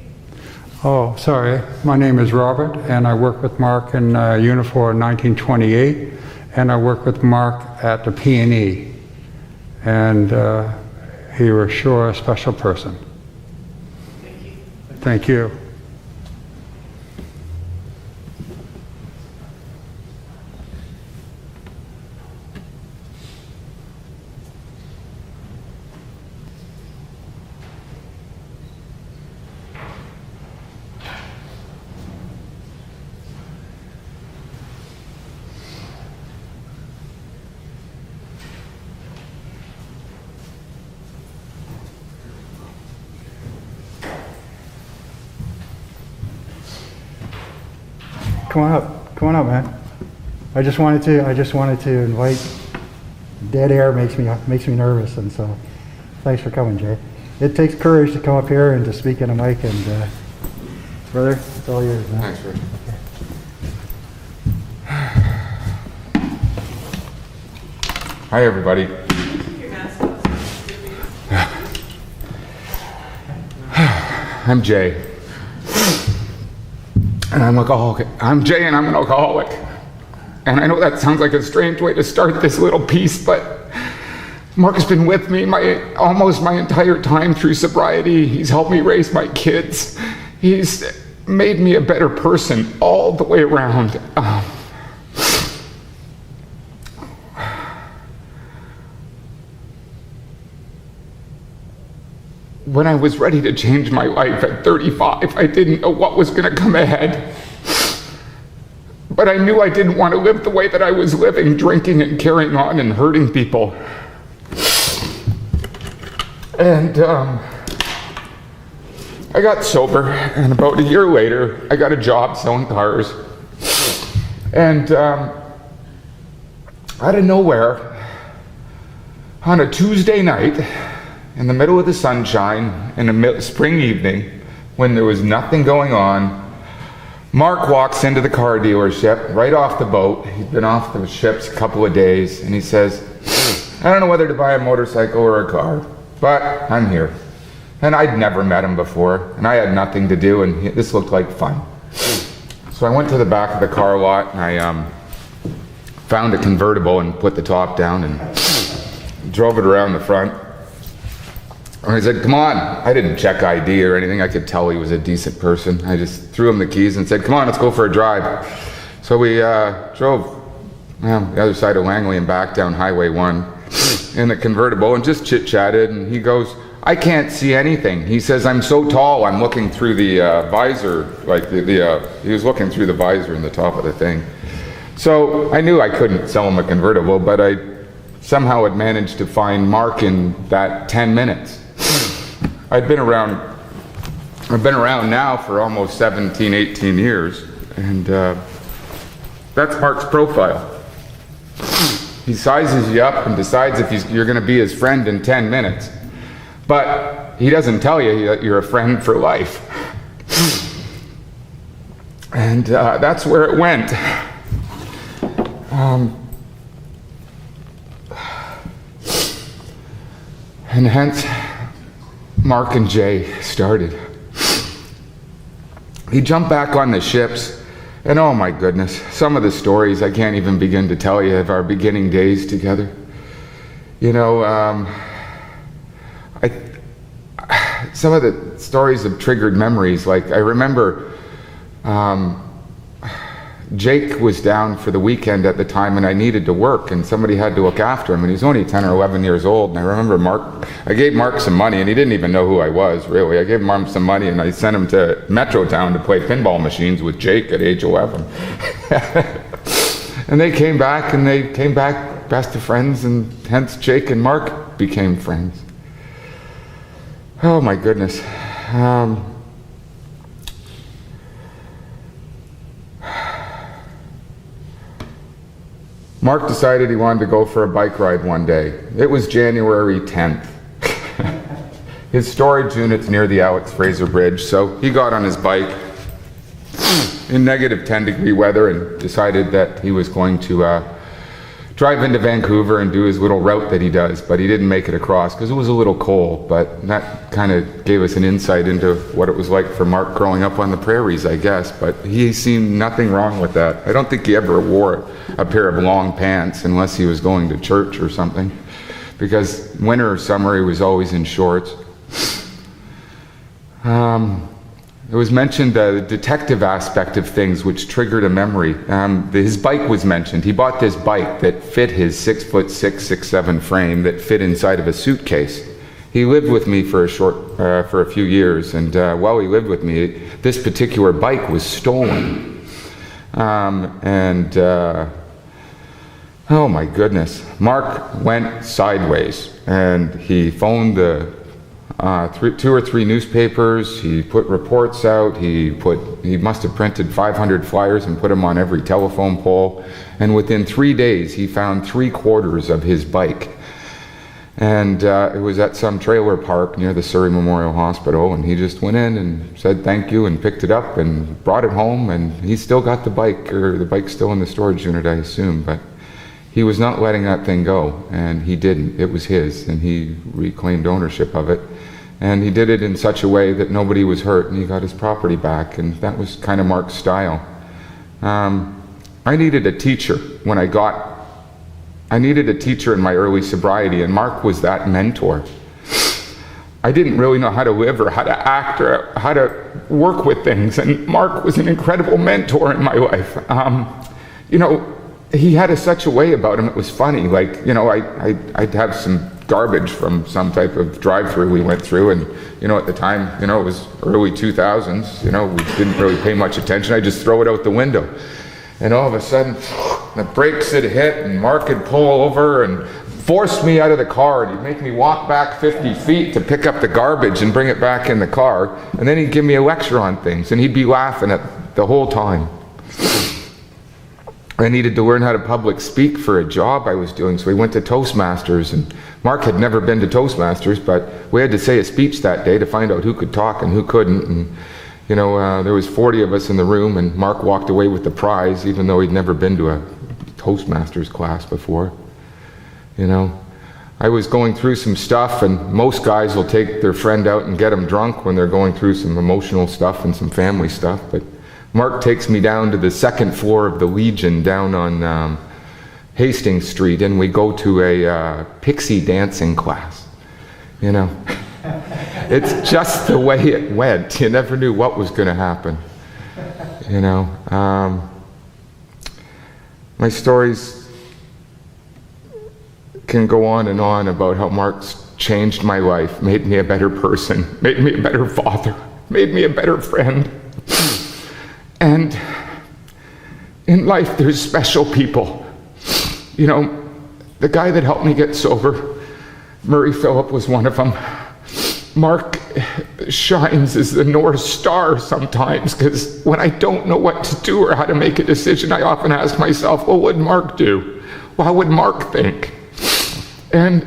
Oh, sorry. My name is Robert, and I worked with Mark in Unifor 1928, and I worked with Mark at the P&E. And he was sure a special person. Thank you. Thank you. Come on up, man. I just wanted to invite. Dead air makes me nervous, and so thanks for coming, Jay. It takes courage to come up here and to speak in a mic, and brother, it's all yours, man. Thanks, Rick. Hi, everybody. Keep your mask off. I'm Jay. And I'm Jay, and I'm an alcoholic. And I know that sounds like a strange way to start this little piece, but Mark has been with me almost my entire time through sobriety. He's helped me raise my kids. He's made me a better person all the way around. When I was ready to change my life at 35, I didn't know what was going to come ahead. But I knew I didn't want to live the way that I was living, drinking and carrying on and hurting people. And I got sober, and about a year later, I got a job selling cars. And out of nowhere, on a Tuesday night, in the middle of the sunshine, in a spring evening, when there was nothing going on, Mark walks into the car dealership right off the boat. He'd been off the ships a couple of days, and he says, "I don't know whether to buy a motorcycle or a car, but I'm here." And I'd never met him before, and I had nothing to do, and this looked like fun. So I went to the back of the car lot, and I found a convertible and put the top down and drove it around the front. And he said, come on. I didn't check ID or anything. I could tell he was a decent person. I just threw him the keys and said, come on, let's go for a drive. So we drove the other side of Langley and back down Highway 1 in the convertible and just chit-chatted. And he goes, I can't see anything. He says, I'm so tall, I'm looking through the visor, like he was looking through the visor in the top of the thing. So I knew I couldn't sell him a convertible, but I somehow had managed to find Mark in that 10 minutes. I've been around now for almost 17, 18 years, and that's Mark's profile. He sizes you up and decides if you're going to be his friend in 10 minutes. But he doesn't tell you that you're a friend for life. And that's where it went. And hence, Mark and Jay started. He jumped back on the ships, and oh my goodness, some of the stories I can't even begin to tell you of our beginning days together. You know, some of the stories have triggered memories. Like, I remember Jake was down for the weekend at the time, and I needed to work, and somebody had to look after him, and he's only 10 or 11 years old. And I remember I gave Mark some money, and he didn't even know who I was, really. I gave Mark some money, and I sent him to Metrotown to play pinball machines with Jake at age 11. And they came back best of friends, and hence Jake and Mark became friends. Oh my goodness. Mark decided he wanted to go for a bike ride one day. It was January 10th. His storage unit's near the Alex Fraser Bridge, so he got on his bike in negative 10-degree weather and decided that he was going to drive into Vancouver and do his little route that he does, but he didn't make it across because it was a little cold. But that kind of gave us an insight into what it was like for Mark growing up on the prairies, I guess. But he seen nothing wrong with that. I don't think he ever wore a pair of long pants unless he was going to church or something, because winter or summer he was always in shorts. It was mentioned the detective aspect of things, which triggered a memory. His bike was mentioned. He bought this bike that fit his 6'6", 6'7" frame that fit inside of a suitcase. He lived with me for a few years, and while he lived with me, this particular bike was stolen. Oh my goodness, Mark went sideways, and he phoned the 2 or 3 newspapers. He put reports out. He must have printed 500 flyers and put them on every telephone pole. And within 3 days, he found 3/4 of his bike. And it was at some trailer park near the Surrey Memorial Hospital. And he just went in and said thank you and picked it up and brought it home. And he still got the bike, or the bike's still in the storage unit, I assume. But he was not letting that thing go, and he didn't. It was his, and he reclaimed ownership of it. And he did it in such a way that nobody was hurt, and he got his property back, and that was kind of Mark's style. I needed a teacher I needed a teacher in my early sobriety, and Mark was that mentor. I didn't really know how to live or how to act or how to work with things, and Mark was an incredible mentor in my life. You know, he had such a way about him, it was funny. Like, you know, I'd have some garbage from some type of drive-through we went through, and you know, at the time, you know, it was early 2000s, you know, we didn't really pay much attention. I just throw it out the window, and all of a sudden the brakes had hit, and Mark would pull over and force me out of the car, and he'd make me walk back 50 feet to pick up the garbage and bring it back in the car, and then he'd give me a lecture on things, and he'd be laughing at the whole time. I needed to learn how to public speak for a job I was doing, so we went to Toastmasters, and Mark had never been to Toastmasters, but we had to say a speech that day to find out who could talk and who couldn't. And you know, there was 40 of us in the room, and Mark walked away with the prize, even though he'd never been to a Toastmasters class before. You know, I was going through some stuff, and most guys will take their friend out and get them drunk when they're going through some emotional stuff and some family stuff, but Mark takes me down to the 2nd floor of the Legion down on Hastings Street, and we go to a pixie dancing class, you know. It's just the way it went. You never knew what was going to happen. You know, my stories can go on and on about how Mark's changed my life, made me a better person, made me a better father, made me a better friend. And in life, there's special people. You know, the guy that helped me get sober, Murray Phillip, was one of them. Mark shines as the North Star sometimes, because when I don't know what to do or how to make a decision, I often ask myself, well, what would Mark do? Well, how would Mark think? And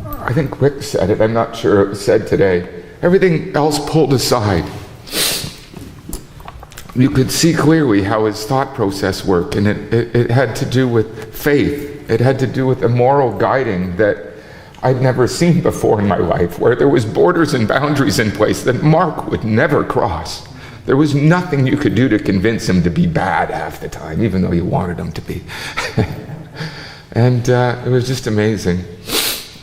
I think Rick said it, I'm not sure it was said today, everything else pulled aside. You could see clearly how his thought process worked, and it had to do with faith. It had to do with a moral guiding that I'd never seen before in my life, where there was borders and boundaries in place that Mark would never cross. There was nothing you could do to convince him to be bad half the time, even though you wanted him to be. And it was just amazing.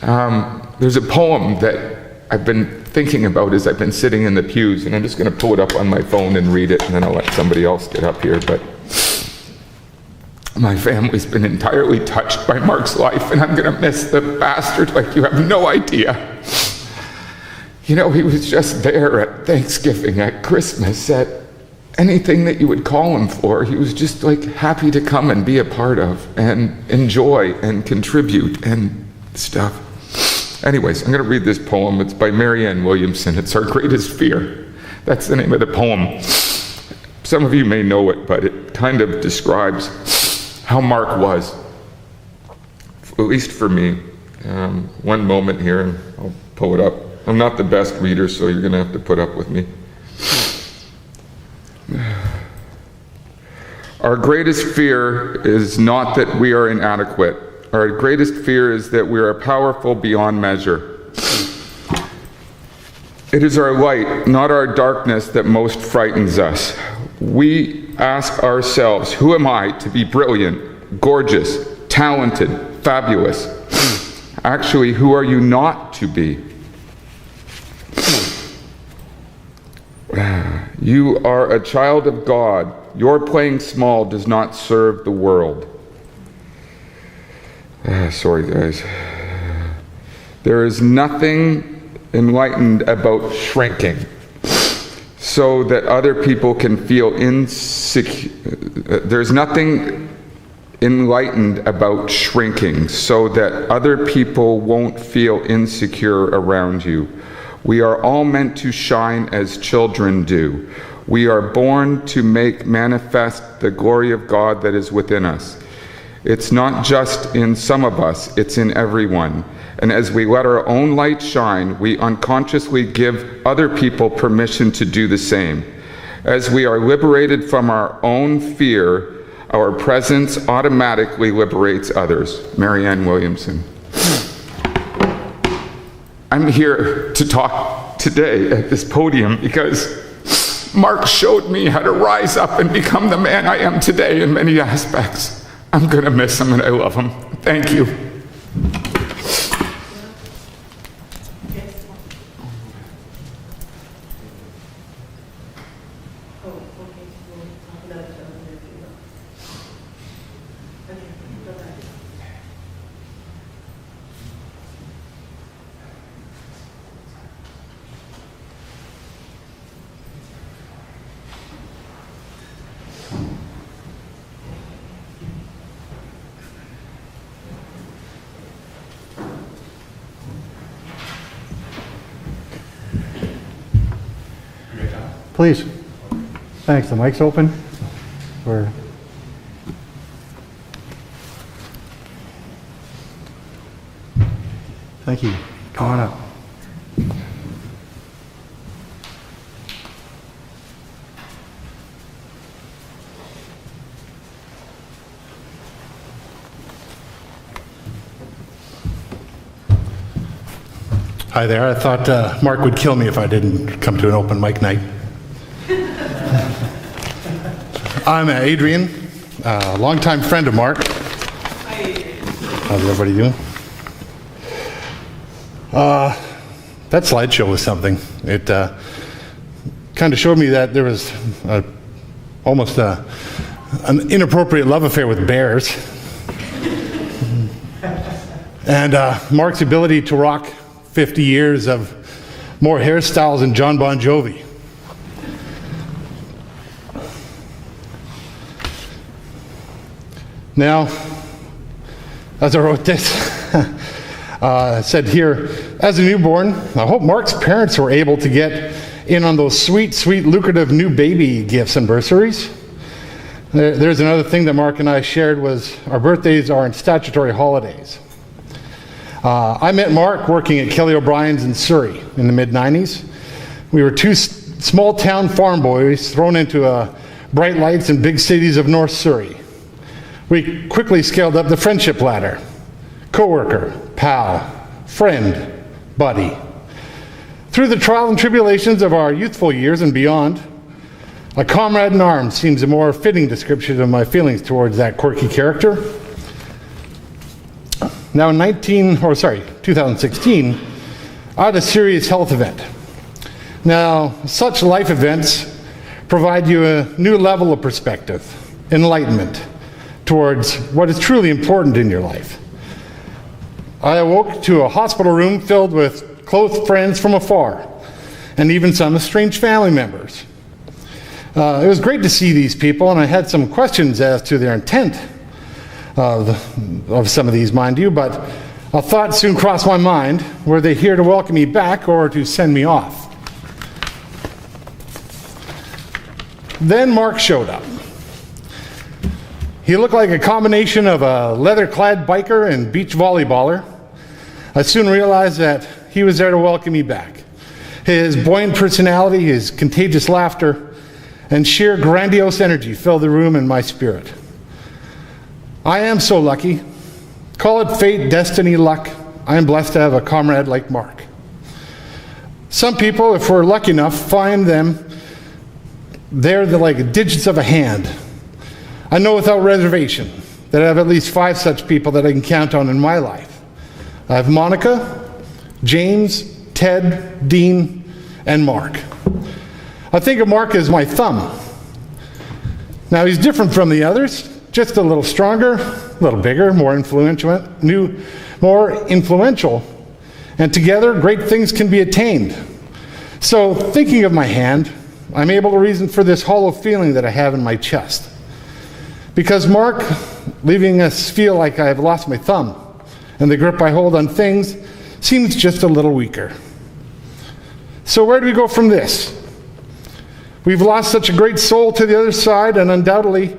There's a poem that I've been thinking about as I've been sitting in the pews, and I'm just going to pull it up on my phone and read it, and then I'll let somebody else get up here. But my family's been entirely touched by Mark's life, and I'm going to miss the bastard like you have no idea. You know, he was just there at Thanksgiving, at Christmas, at anything that you would call him for. He was just like happy to come and be a part of and enjoy and contribute and stuff. Anyways, I'm going to read this poem. It's by Marianne Williamson. It's Our Greatest Fear. That's the name of the poem. Some of you may know it, but it kind of describes how Mark was, at least for me. One moment here, and I'll pull it up. I'm not the best reader, so you're going to have to put up with me. Our greatest fear is not that we are inadequate. Our greatest fear is that we are powerful beyond measure. It is our light, not our darkness, that most frightens us. We ask ourselves, who am I to be brilliant, gorgeous, talented, fabulous? Actually, who are you not to be? You are a child of God. Your playing small does not serve the world. Sorry, guys. There is nothing enlightened about shrinking so that other people can feel insecure. There's nothing enlightened about shrinking so that other people won't feel insecure around you. We are all meant to shine as children do. We are born to make manifest the glory of God that is within us. It's not just in some of us, it's in everyone. And as we let our own light shine, we unconsciously give other people permission to do the same. As we are liberated from our own fear, our presence automatically liberates others. Marianne Williamson. I'm here to talk today at this podium because Mark showed me how to rise up and become the man I am today in many aspects. I'm going to miss him and I love him. Thank you. Please. Thanks. The mic's open. Or thank you. Come on up. Hi there. I thought Mark would kill me if I didn't come to an open mic night. I'm Adrian, a longtime friend of Mark. Hi, Adrian. How's everybody doing? That slideshow was something. It kind of showed me that there was almost an inappropriate love affair with bears. And Mark's ability to rock 50 years of more hairstyles than John Bon Jovi. Now, as I wrote this, it said here, as a newborn, I hope Mark's parents were able to get in on those sweet, sweet, lucrative new baby gifts and bursaries. There's another thing that Mark and I shared was our birthdays are in statutory holidays. I met Mark working at Kelly O'Brien's in Surrey in the mid-90s. We were two small town farm boys thrown into bright lights in big cities of North Surrey. We quickly scaled up the friendship ladder. Co-worker, pal, friend, buddy. Through the trials and tribulations of our youthful years and beyond, a comrade in arms seems a more fitting description of my feelings towards that quirky character. Now in 2016, I had a serious health event. Now, such life events provide you a new level of perspective, enlightenment, towards what is truly important in your life. I awoke to a hospital room filled with close friends from afar, and even some estranged family members. It was great to see these people, and I had some questions as to their intent of some of these, mind you, but a thought soon crossed my mind: were they here to welcome me back or to send me off? Then Mark showed up. He looked like a combination of a leather-clad biker and beach volleyballer. I soon realized that he was there to welcome me back. His buoyant personality, his contagious laughter, and sheer grandiose energy filled the room and my spirit. I am so lucky. Call it fate, destiny, luck. I am blessed to have a comrade like Mark. Some people, if we're lucky enough, find them, they're like digits of a hand. I know without reservation that I have at least 5 such people that I can count on in my life. I have Monica, James, Ted, Dean, and Mark. I think of Mark as my thumb. Now he's different from the others, just a little stronger, a little bigger, more influential, and together great things can be attained. So thinking of my hand, I'm able to reason for this hollow feeling that I have in my chest. Because Mark, leaving us feel like I have lost my thumb, and the grip I hold on things seems just a little weaker. So where do we go from this? We've lost such a great soul to the other side, and undoubtedly,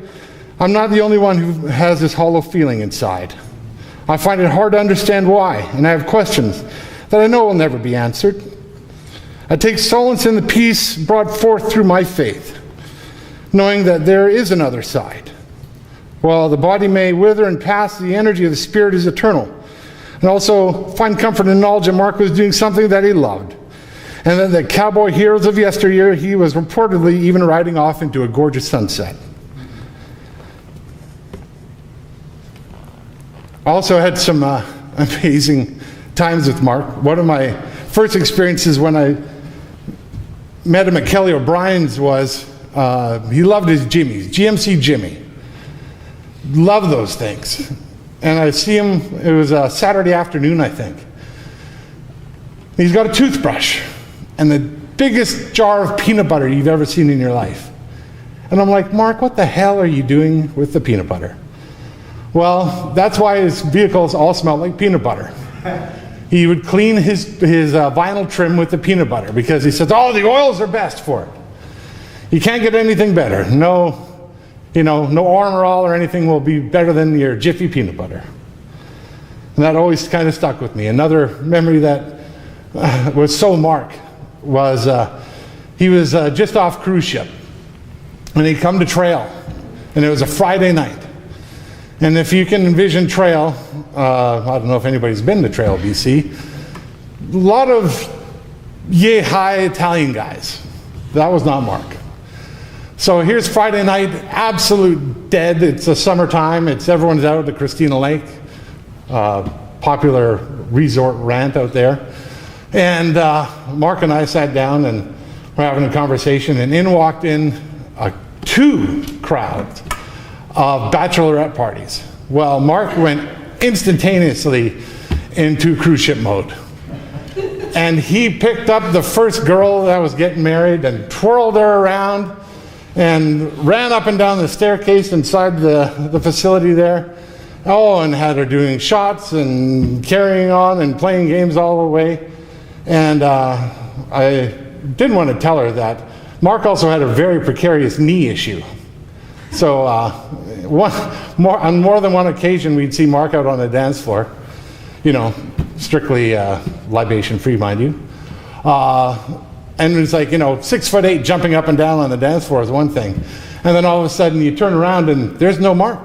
I'm not the only one who has this hollow feeling inside. I find it hard to understand why, and I have questions that I know will never be answered. I take solace in the peace brought forth through my faith, knowing that there is another side. While the body may wither and pass, the energy of the spirit is eternal. And also find comfort in the knowledge that Mark was doing something that he loved. And that the cowboy heroes of yesteryear, he was reportedly even riding off into a gorgeous sunset. I also had some amazing times with Mark. One of my first experiences when I met him at Kelly O'Brien's was he loved his Jimmies, GMC Jimmy. Love those things. And I see him, it was a Saturday afternoon, I think. He's got a toothbrush and the biggest jar of peanut butter you've ever seen in your life. And I'm like, Mark, what the hell are you doing with the peanut butter? Well, that's why his vehicles all smell like peanut butter. He would clean his vinyl trim with the peanut butter because he says, oh, the oils are best for it. You can't get anything better. No Armor All or anything will be better than your Jiffy peanut butter. And that always kind of stuck with me. Another memory that was so Mark was he was just off cruise ship. And he'd come to trail. And it was a Friday night. And if you can envision trail, I don't know if anybody's been to Trail, BC, a lot of yay-high Italian guys. That was not Mark. So here's Friday night, absolute dead. It's the summertime. Everyone's out at the Christina Lake, popular resort rant out there. And Mark and I sat down and we're having a conversation, and in walked in two crowds of bachelorette parties. Well, Mark went instantaneously into cruise ship mode. And he picked up the first girl that was getting married and twirled her around and ran up and down the staircase inside the facility there. Oh, and had her doing shots and carrying on and playing games all the way. And I didn't want to tell her that Mark also had a very precarious knee issue. So on more than one occasion, we'd see Mark out on the dance floor, you know, strictly libation-free, mind you. And it's like, you know, 6'8", jumping up and down on the dance floor is one thing. And then all of a sudden you turn around and there's no Mark.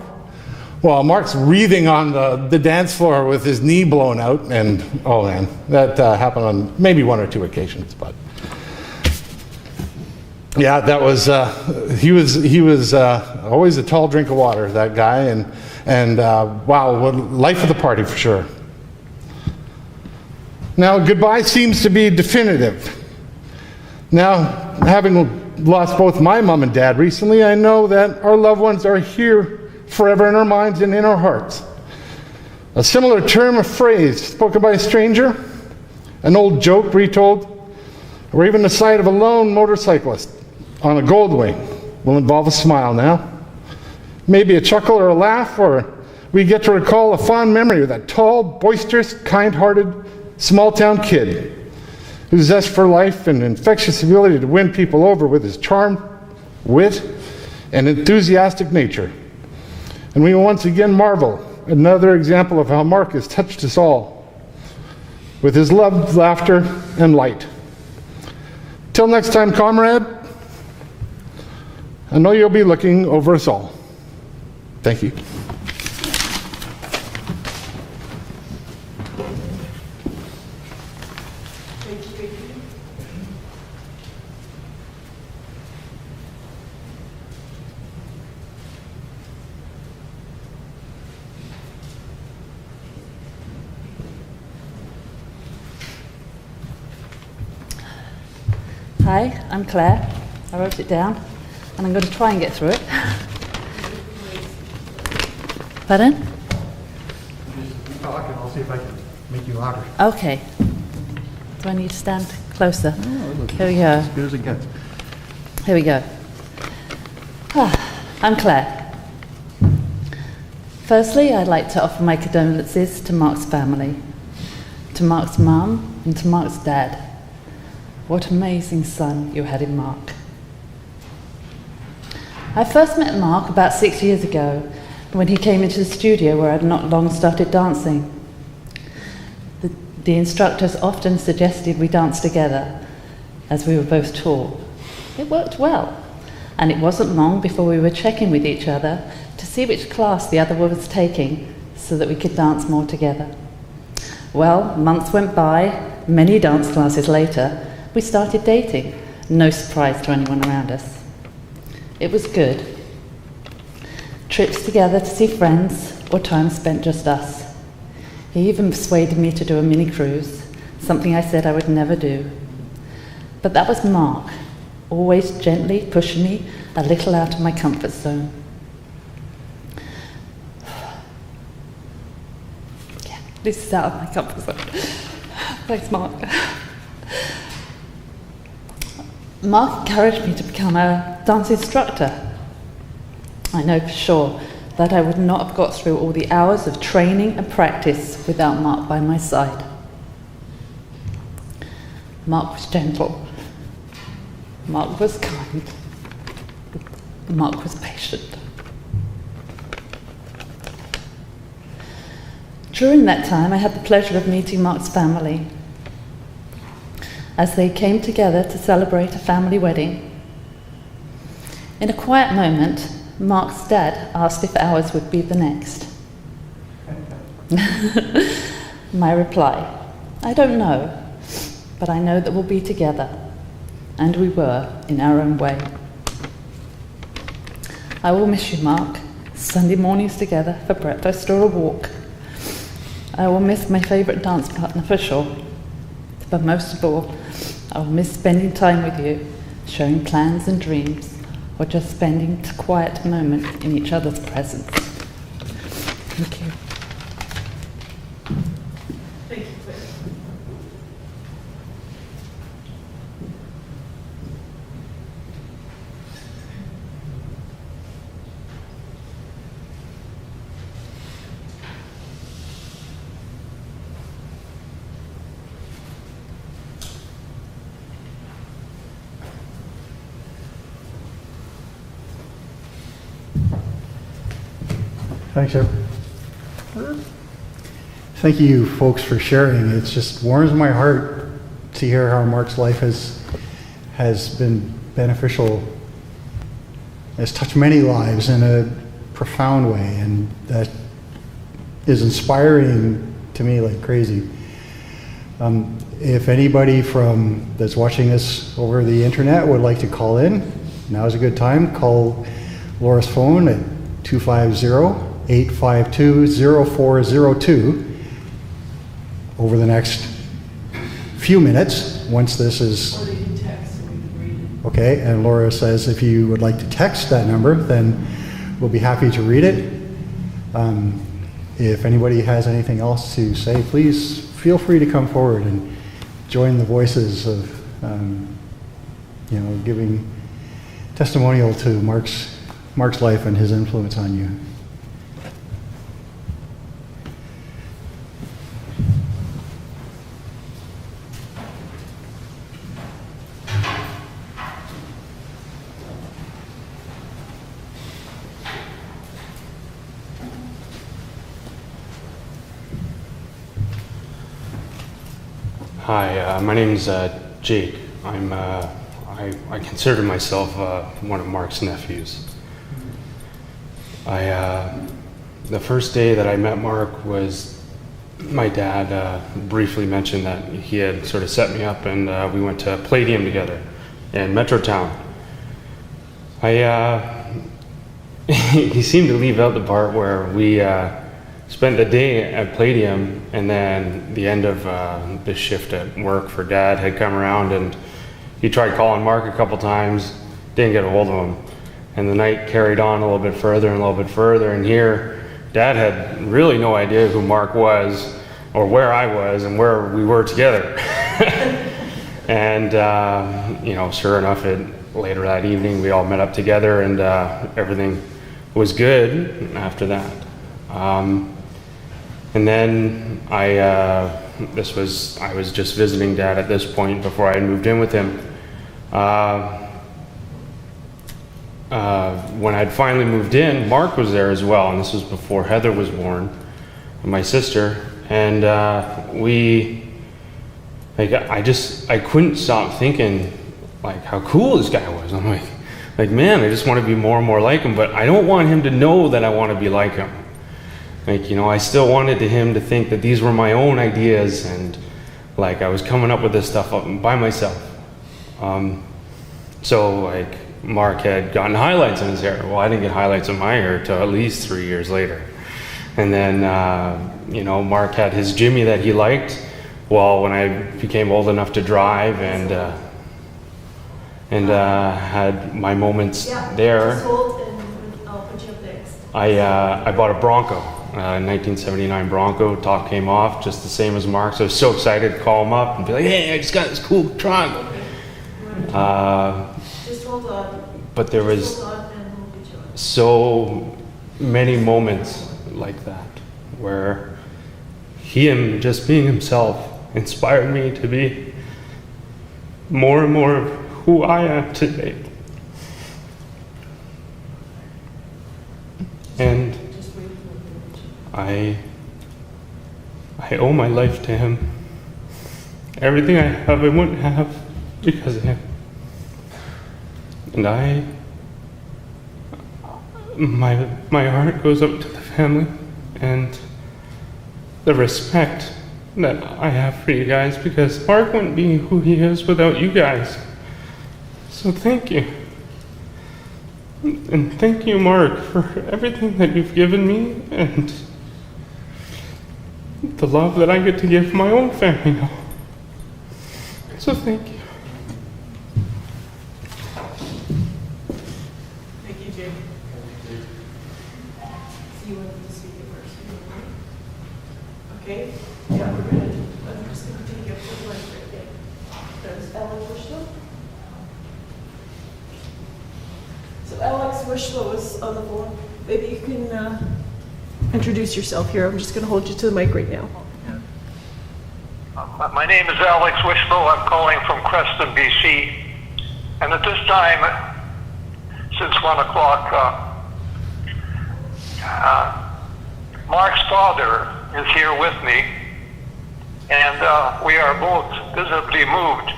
Well, Mark's wreathing on the dance floor with his knee blown out, and oh man, that happened on maybe one or two occasions, but yeah, that was, he was always a tall drink of water, that guy, and wow, what life of the party for sure. Now, goodbye seems to be definitive. Now, having lost both my mom and dad recently, I know that our loved ones are here forever in our minds and in our hearts. A similar term or phrase spoken by a stranger, an old joke retold, or even the sight of a lone motorcyclist on a Goldwing will involve a smile now. Maybe a chuckle or a laugh, or we get to recall a fond memory of that tall, boisterous, kind-hearted, small-town kid whose zest for life and infectious ability to win people over with his charm, wit, and enthusiastic nature. And we will once again marvel at another example of how Mark has touched us all with his love, laughter, and light. Till next time, comrade, I know you'll be looking over us all. Thank you. Hi, I'm Claire. I wrote it down, and I'm going to try and get through it. Pardon? Just talk and I'll see if I can make you louder. Okay. Do I need to stand closer? Oh, Here we go. as good as it gets. Here we go. I'm Claire. Firstly, I'd like to offer my condolences to Mark's family, to Mark's mum, and to Mark's dad. What amazing son you had in Mark. I first met Mark about 6 years ago when he came into the studio where I'd not long started dancing. The instructors often suggested we dance together as we were both tall. It worked well, and it wasn't long before we were checking with each other to see which class the other was taking so that we could dance more together. Well, months went by, many dance classes later, we started dating, no surprise to anyone around us. It was good. Trips together to see friends, or time spent just us. He even persuaded me to do a mini cruise, something I said I would never do. But that was Mark, always gently pushing me a little out of my comfort zone. Yeah, this is out of my comfort zone. Thanks, Mark. Mark encouraged me to become a dance instructor. I know for sure that I would not have got through all the hours of training and practice without Mark by my side. Mark was gentle. Mark was kind. Mark was patient. During that time, I had the pleasure of meeting Mark's family as they came together to celebrate a family wedding. In a quiet moment, Mark's dad asked if ours would be the next. My reply, I don't know, but I know that we'll be together, and we were in our own way. I will miss you, Mark. Sunday mornings together for breakfast or a walk. I will miss my favourite dance partner for sure. But most of all, I will miss spending time with you, sharing plans and dreams, or just spending a quiet moment in each other's presence. Thank you. Thank you, Claire. Thanks, Ed. Thank you, folks, for sharing. It just warms my heart to hear how Mark's life has been beneficial, has touched many lives in a profound way, and that is inspiring to me like crazy. If anybody that's watching this over the internet would like to call in, now's a good time. Call Laura's phone at 250-852-0402 over the next few minutes, once this is... Or you can text and we can read it. Okay, and Laura says if you would like to text that number, then we'll be happy to read it. If anybody has anything else to say, please feel free to come forward and join the voices of, giving testimonial to Mark's life and his influence on you. Hi, my name's Jake. I consider myself one of Mark's nephews. The first day that I met Mark was my dad briefly mentioned that he had sort of set me up, and we went to Palladium together in Metrotown. He seemed to leave out the part where we spent the day at Palladium, and then the end of the shift at work for Dad had come around, and he tried calling Mark a couple times, didn't get a hold of him. And the night carried on a little bit further and a little bit further, and here Dad had really no idea who Mark was or where I was and where we were together. And sure enough, later that evening we all met up together, and everything was good after that. And then I was just visiting Dad at this point before I had moved in with him. When I'd finally moved in, Mark was there as well, and this was before Heather was born, my sister, and I couldn't stop thinking like how cool this guy was. I'm like man, I just want to be more and more like him, but I don't want him to know that I want to be like him. I still wanted him to think that these were my own ideas, and like I was coming up with this stuff by myself. So Mark had gotten highlights in his hair. Well, I didn't get highlights in my hair till at least 3 years later. And then, Mark had his Jimmy that he liked. Well, when I became old enough to drive and had my moments there, Just hold and I'll put you up next. I bought a Bronco, 1979 Bronco. Top came off, just the same as Mark's. I was so excited to call him up and be like, hey, I just got this cool truck. Just hold on. But there was Hold on and we'll get you on. so many moments like that where him just being himself inspired me to be more and more of who I am today. And Just wait for the I owe my life to him. Everything I have, I wouldn't have because of him. And my heart goes up to the family and the respect that I have for you guys, because Mark wouldn't be who he is without you guys. So thank you. And thank you, Mark, for everything that you've given me, and the love that I get to give my own family now. So thank you. Thank you, Jake. So you wanted to speak at first? Okay, yeah, we're good. I'm just going to take you up to the line right there. There's Alex Wishlow. So Alex Wishlow is on the phone. Maybe you can introduce yourself here. I'm just going to hold you to the mic right now. My name is Alex Wishlow. I'm calling from Creston, BC. And at this time, since 1 o'clock, Mark's father is here with me. And we are both visibly moved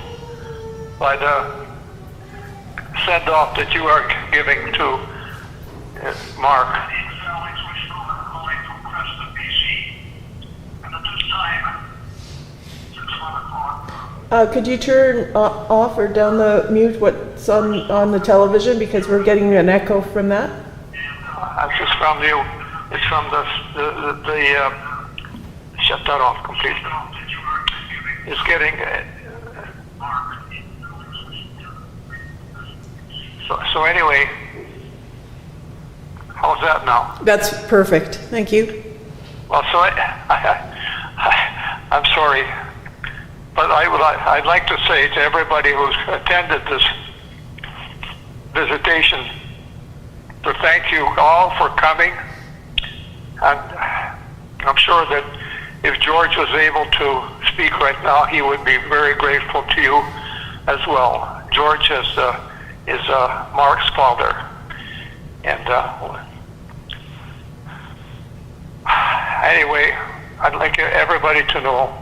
by the send-off that you are giving to Mark. My name is Alex Wishlow. I'm calling from Creston, BC. And at this time, Could you turn off or down the mute what's on the television, because we're getting an echo from that? It's just from the, it's from the shut that off completely. It's getting, so anyway, how's that now? That's perfect. Thank you. Well, so I'm sorry. But I'd like to say to everybody who's attended this visitation to thank you all for coming. And I'm sure that if George was able to speak right now, he would be very grateful to you as well. George is Mark's father. And anyway, I'd like everybody to know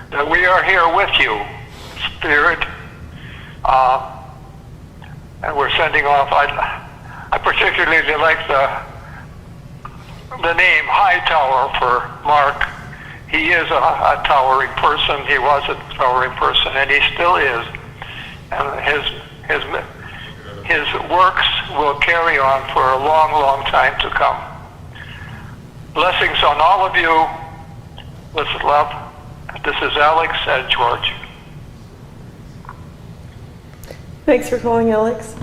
that we are here with you, Spirit, and we're sending off. I particularly like the name Hightower for Mark. He is a towering person. He was a towering person, and he still is. And his works will carry on for a long, long time to come. Blessings on all of you. With love. This is Alex and George. Thanks for calling, Alex.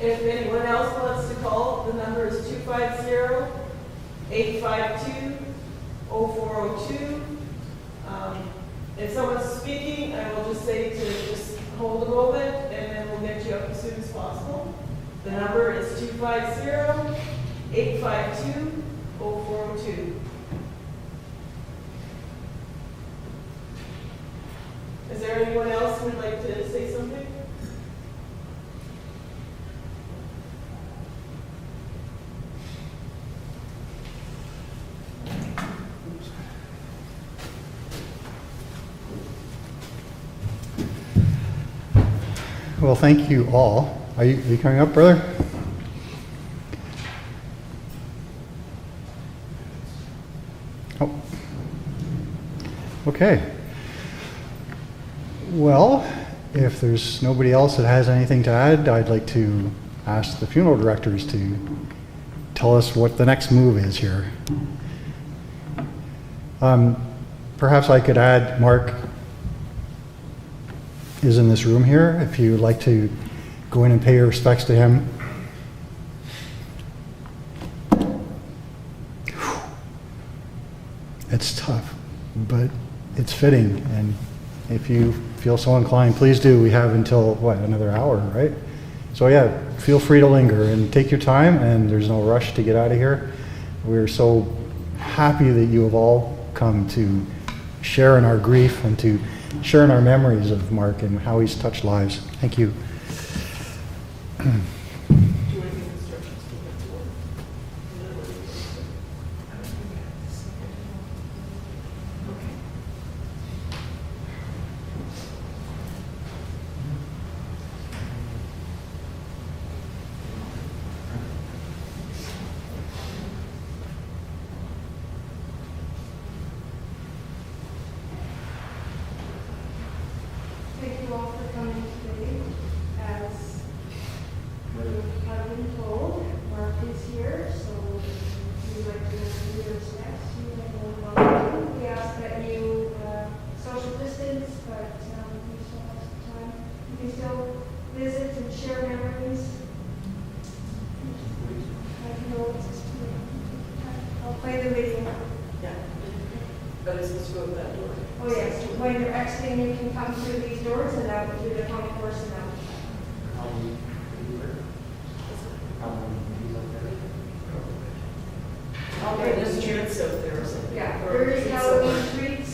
If anyone else wants to call, the number is 250-852-0402. If someone's speaking, I will just say to just hold a moment, and then we'll get you up as soon as possible. The number is 250-852-0402. Is there anyone else who would like to say something? Well, thank you all. Are you coming up, brother? Oh. Okay. Well, if there's nobody else that has anything to add, I'd like to ask the funeral directors to tell us what the next move is here. Perhaps I could add, Mark is in this room here, if you'd like to go in and pay your respects to him. It's tough, but it's fitting, and if you feel so inclined, please do. We have until, what, another hour, right? So yeah, feel free to linger and take your time, and there's no rush to get out of here. We're so happy that you have all come to share in our grief and to share in our memories of Mark and how he's touched lives. Thank you. that is supposed to go out that door. Oh yes, when you're exiting, you can come through these doors and out through the concourse and out. Okay, there's chance out there or something. Yeah, Or there is treats Halloween out. treats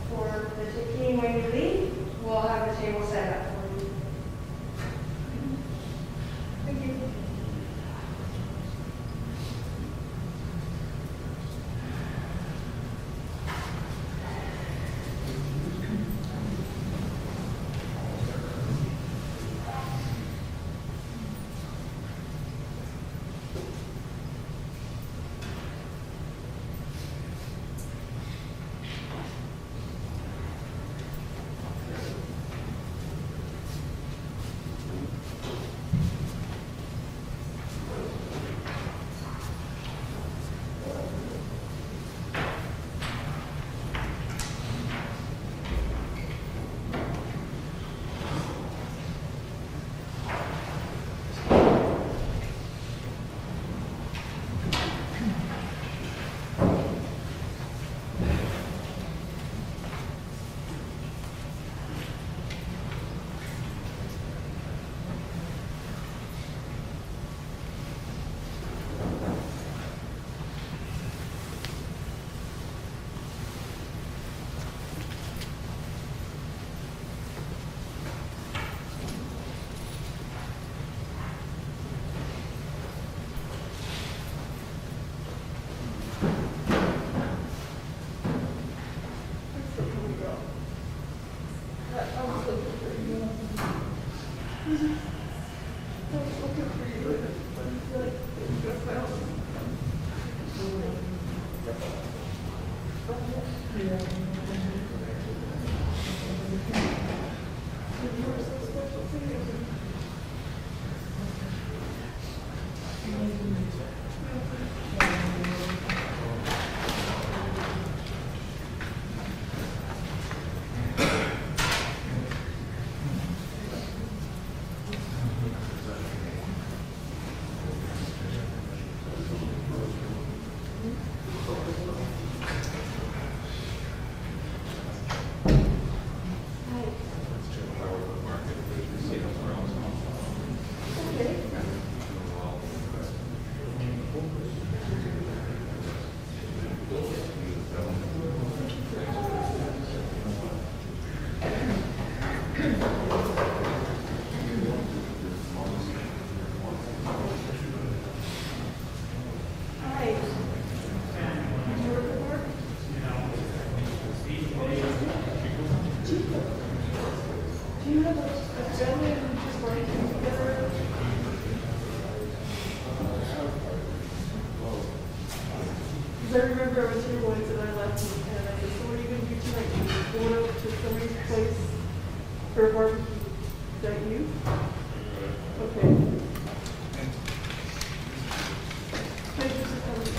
for the ticketing when you leave. We'll have a table set up for you. Thank you. I remember I was here once and I left and I said, so what are you going to do tonight? You going out to somebody's place for a barbecue? Is that you? Okay. Thank you for coming.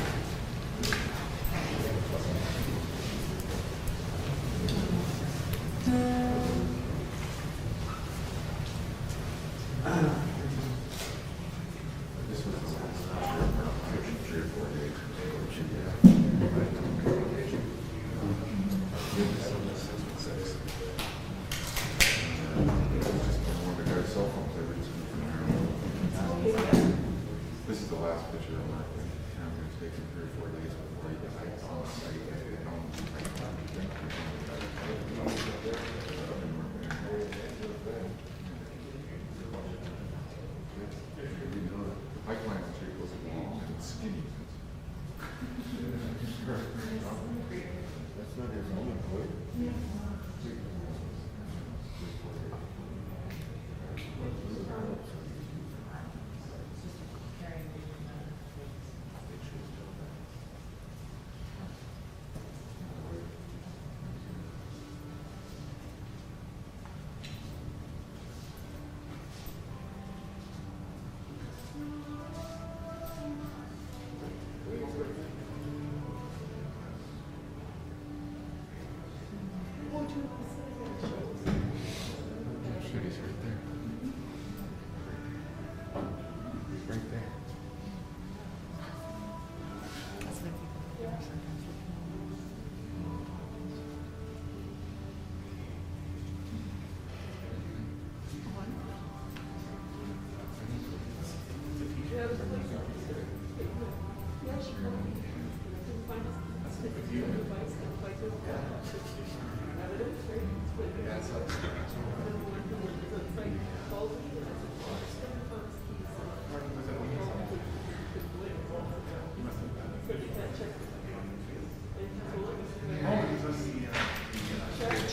This is the last picture of Mark. I'm going to take him 3 or 4 days before he gets on the site. The pipeline actually goes long and it's skinny. That's not his own employee? He's right there. Right there.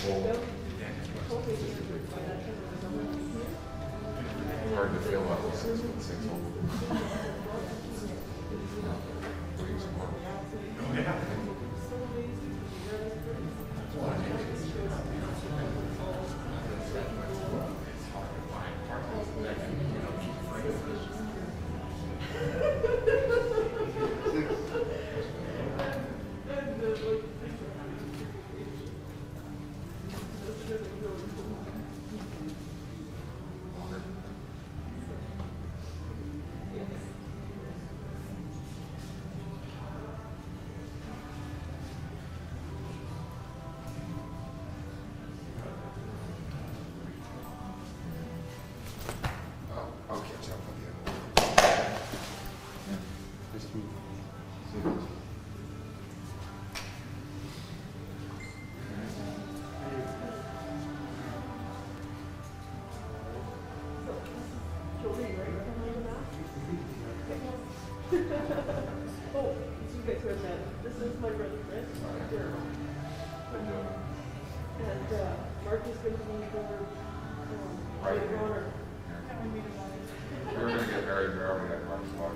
Hard to feel that was 6 old. I'll catch up with you. Nice to meet you. Oh, you guys heard that. This is my brother Chris. And Mark is going to be the Right. honor. We're going to get married there. We got Mark's spot.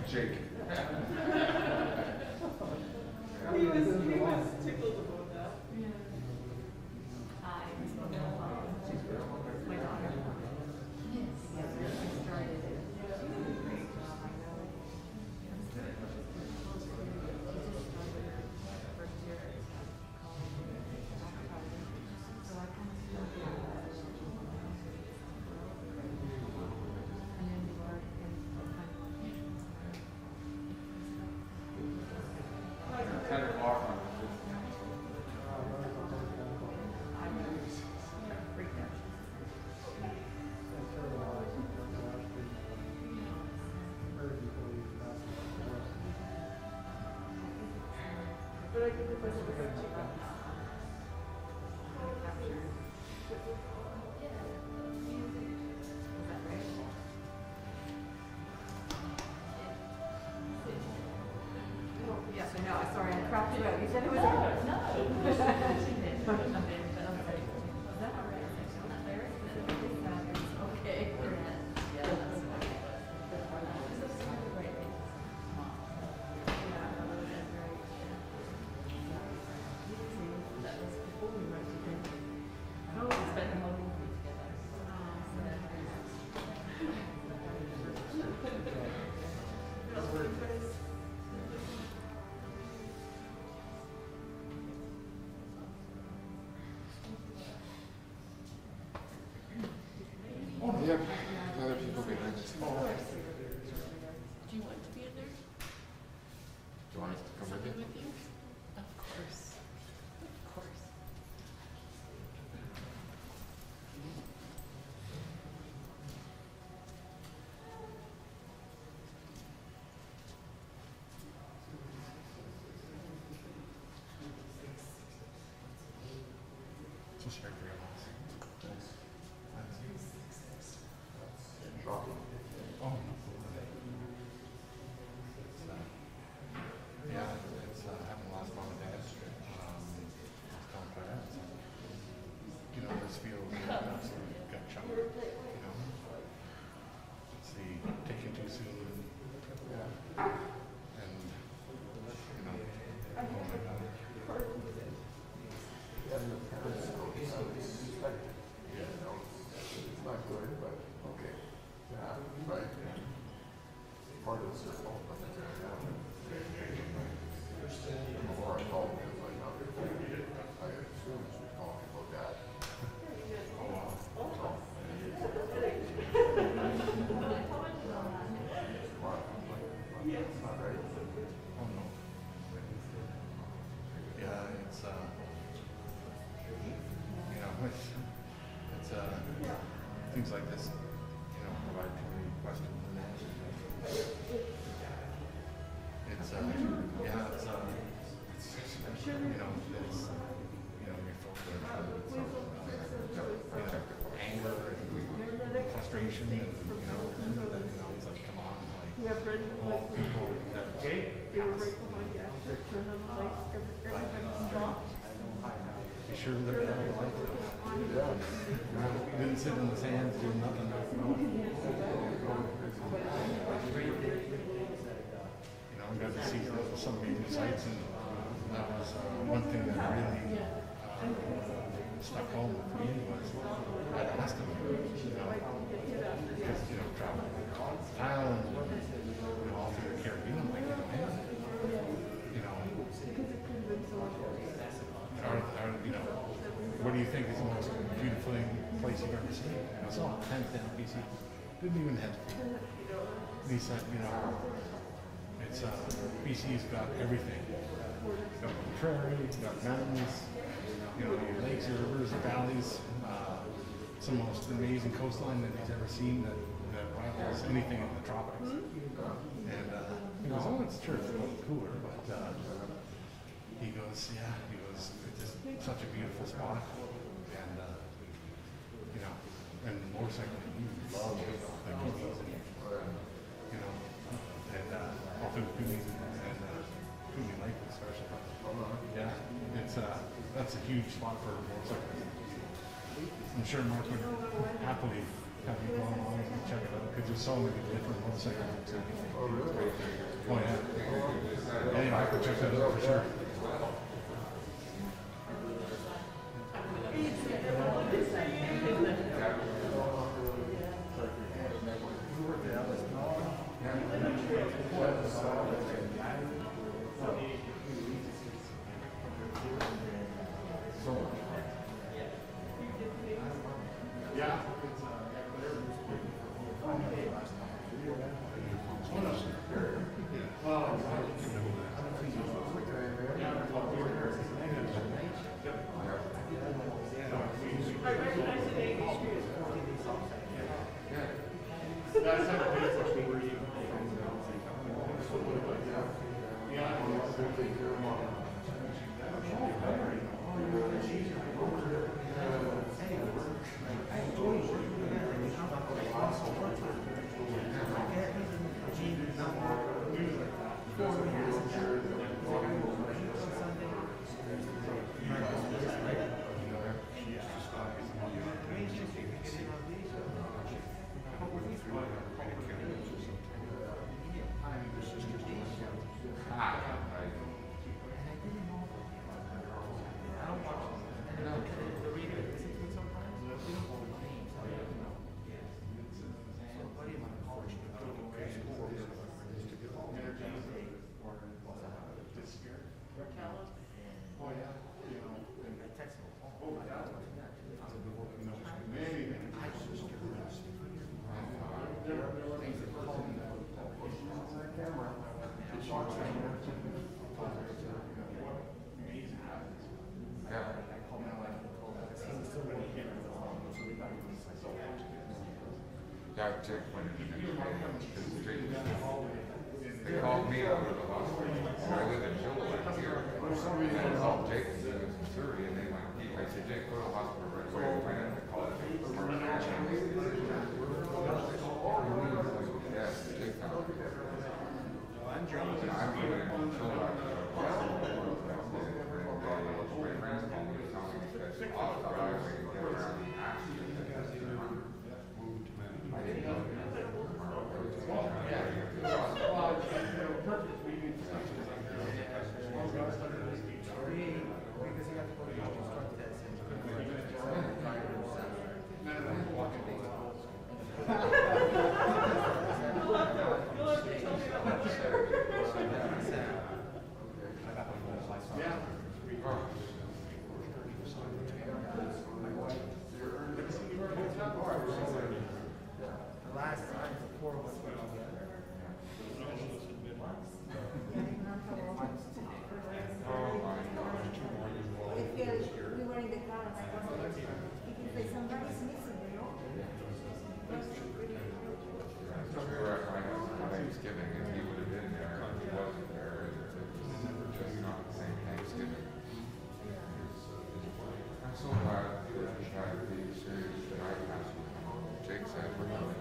Jake. He was tickled about that. Hi, my daughter. Yes. Started it. But I think the question was Yes, I know. Sorry, I crapped you out. You said it was. No. But I'm like, was that all right? Not there? Okay. Yeah, that's that was before we went to dinner. We spent the whole movie together. Yep. Other people behind us. Do you want to be in there? Do you want us to come with you? With you? Of course. Of course. Just right there. Yeah, it's having lost mom and dad. Telling parents, this feels absolutely gut chunk. See, take you too soon. Yeah. And oh my God. It's not good, but okay. Yeah, right. Part of the circle, but yeah. Before I called him, I assumed she was calling about that. Oh, wow. It's not right. Oh no. Yeah, it's things like this, provide too many questions and answers. It's your anger and frustration and it's like, come on, like, all people that they were right behind you after. You sure they're having a life? Yeah. Didn't sit in the sands doing nothing. You know, we got to see some amazing sights, and that was one thing that really stuck home with me was that Austin, because, traveling Thailand, all through the Caribbean, what do you think is the most beautiful place you've ever seen? I saw hands down BC. Didn't even hesitate. He said, it's BC's got everything. You've got the prairie, you've got mountains, your lakes, your rivers, your valleys. Some of the most amazing coastline that he's ever seen that rivals anything in the tropics. And he goes, oh, it's true, it's a little cooler, but he goes, it's just such a beautiful spot. And, and motorcycling, he loves the Coonies, and all through the Coonies and Coonie Lake especially. Yeah, that's a huge spot for motorcycling. I'm sure Mark would happily have you go along and check it out because there's so many different motorcycles. Oh, really? Oh, yeah. Yeah, I could check that out for sure. Yeah, Jake went in and they called me out of the hospital. I live in Chilliwack here. And I called Jake and he was in Surrey and they went, I said, Jake, go to the hospital right away. We went in and called Jake. Yes, Jake found me. I'm living in Chilliwack. My friends called me to tell me that off the highway to get around the accident. I didn't know that. Last time the four of us were together. We were in the car and I was like, somebody's missing, We were at my house for Thanksgiving and he would have been there and he wasn't there. It was just not the same Thanksgiving. I'm so glad that we had the experience that I had with Jake said we're going.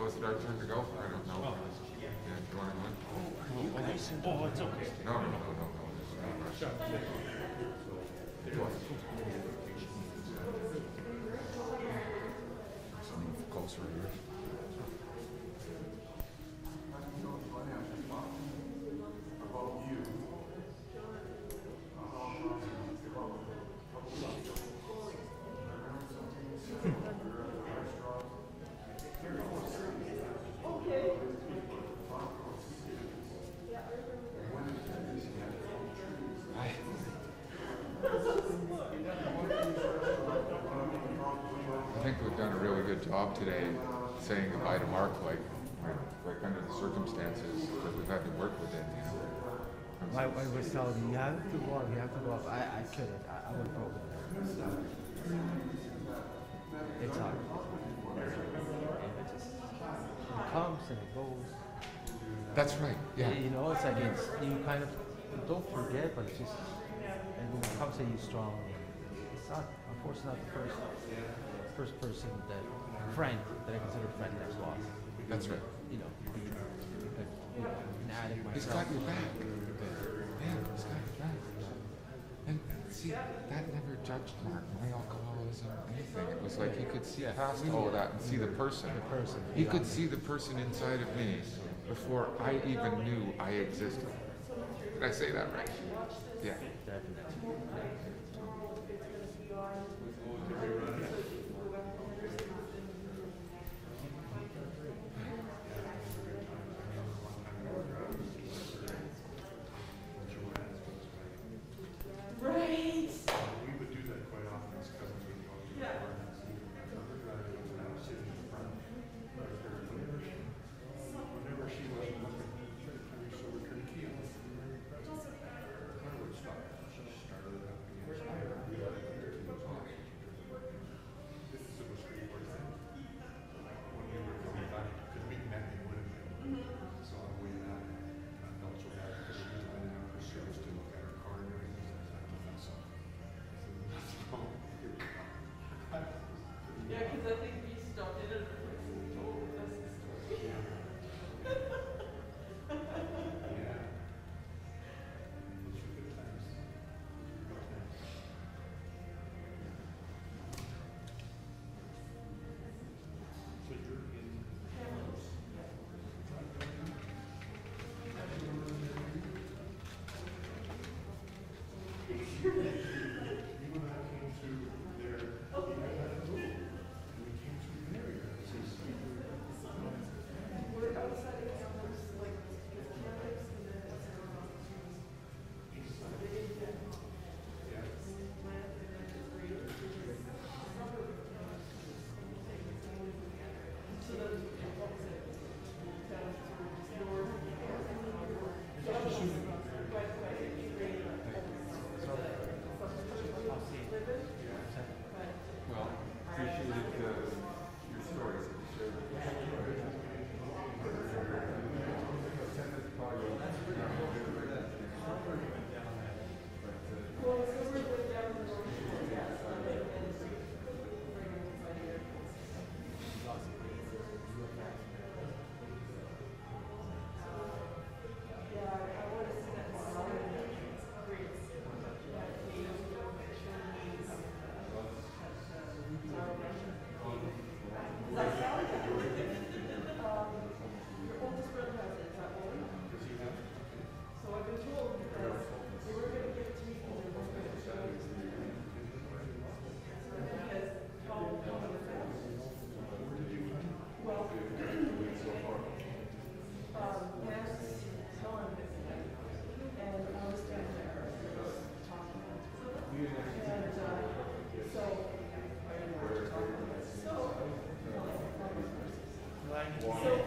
Oh, is it our turn to go? I don't know. Oh, it's okay. No. Move closer here. I think we've done a really good job today saying goodbye to Mark, like under the circumstances that we've had to work within, you know. I was telling you, you have to go up, you have to go up. I couldn't. I would probably. It's hard. And it comes and it goes. That's right, yeah. You know, it's like you kind of you don't forget, but it's just, and when it comes to you strong, it's not, unfortunately, not the first person friend that I consider a friend that's lost. That's right. You know, an addict myself. He's got your back. Yeah, he's got your back. And see, that never judged Mark, my alcoholism, anything. It was like he could see past all of that and see the person. He could see the person inside of me before I even knew I existed. Did I say that right? Yeah. Definitely. Right. We would do that quite often as cousins. We'd go to the apartments and sitting in front. Whenever she wasn't looking, we saw her turn the key on. I would stop. She started it up again. We let it go to the top. This is a mistake for them. When we were coming back, because we met in Wiebe. So on the way back, I felt so bad because we didn't have her service to look at her car and everything. Yeah, because I think we stopped in it and told us the story. Yeah. Those were good times. So you're in. You and I came through there. We came through there. We're outside of campus, like, campus and then Well, appreciated your stories that you shared with your oldest brother has it, is that one? Does he have it? So I've been told because they were going to give it to me and they weren't going to show it to me. Because how long the fence? Well, last time, and I was down there talking. And so, so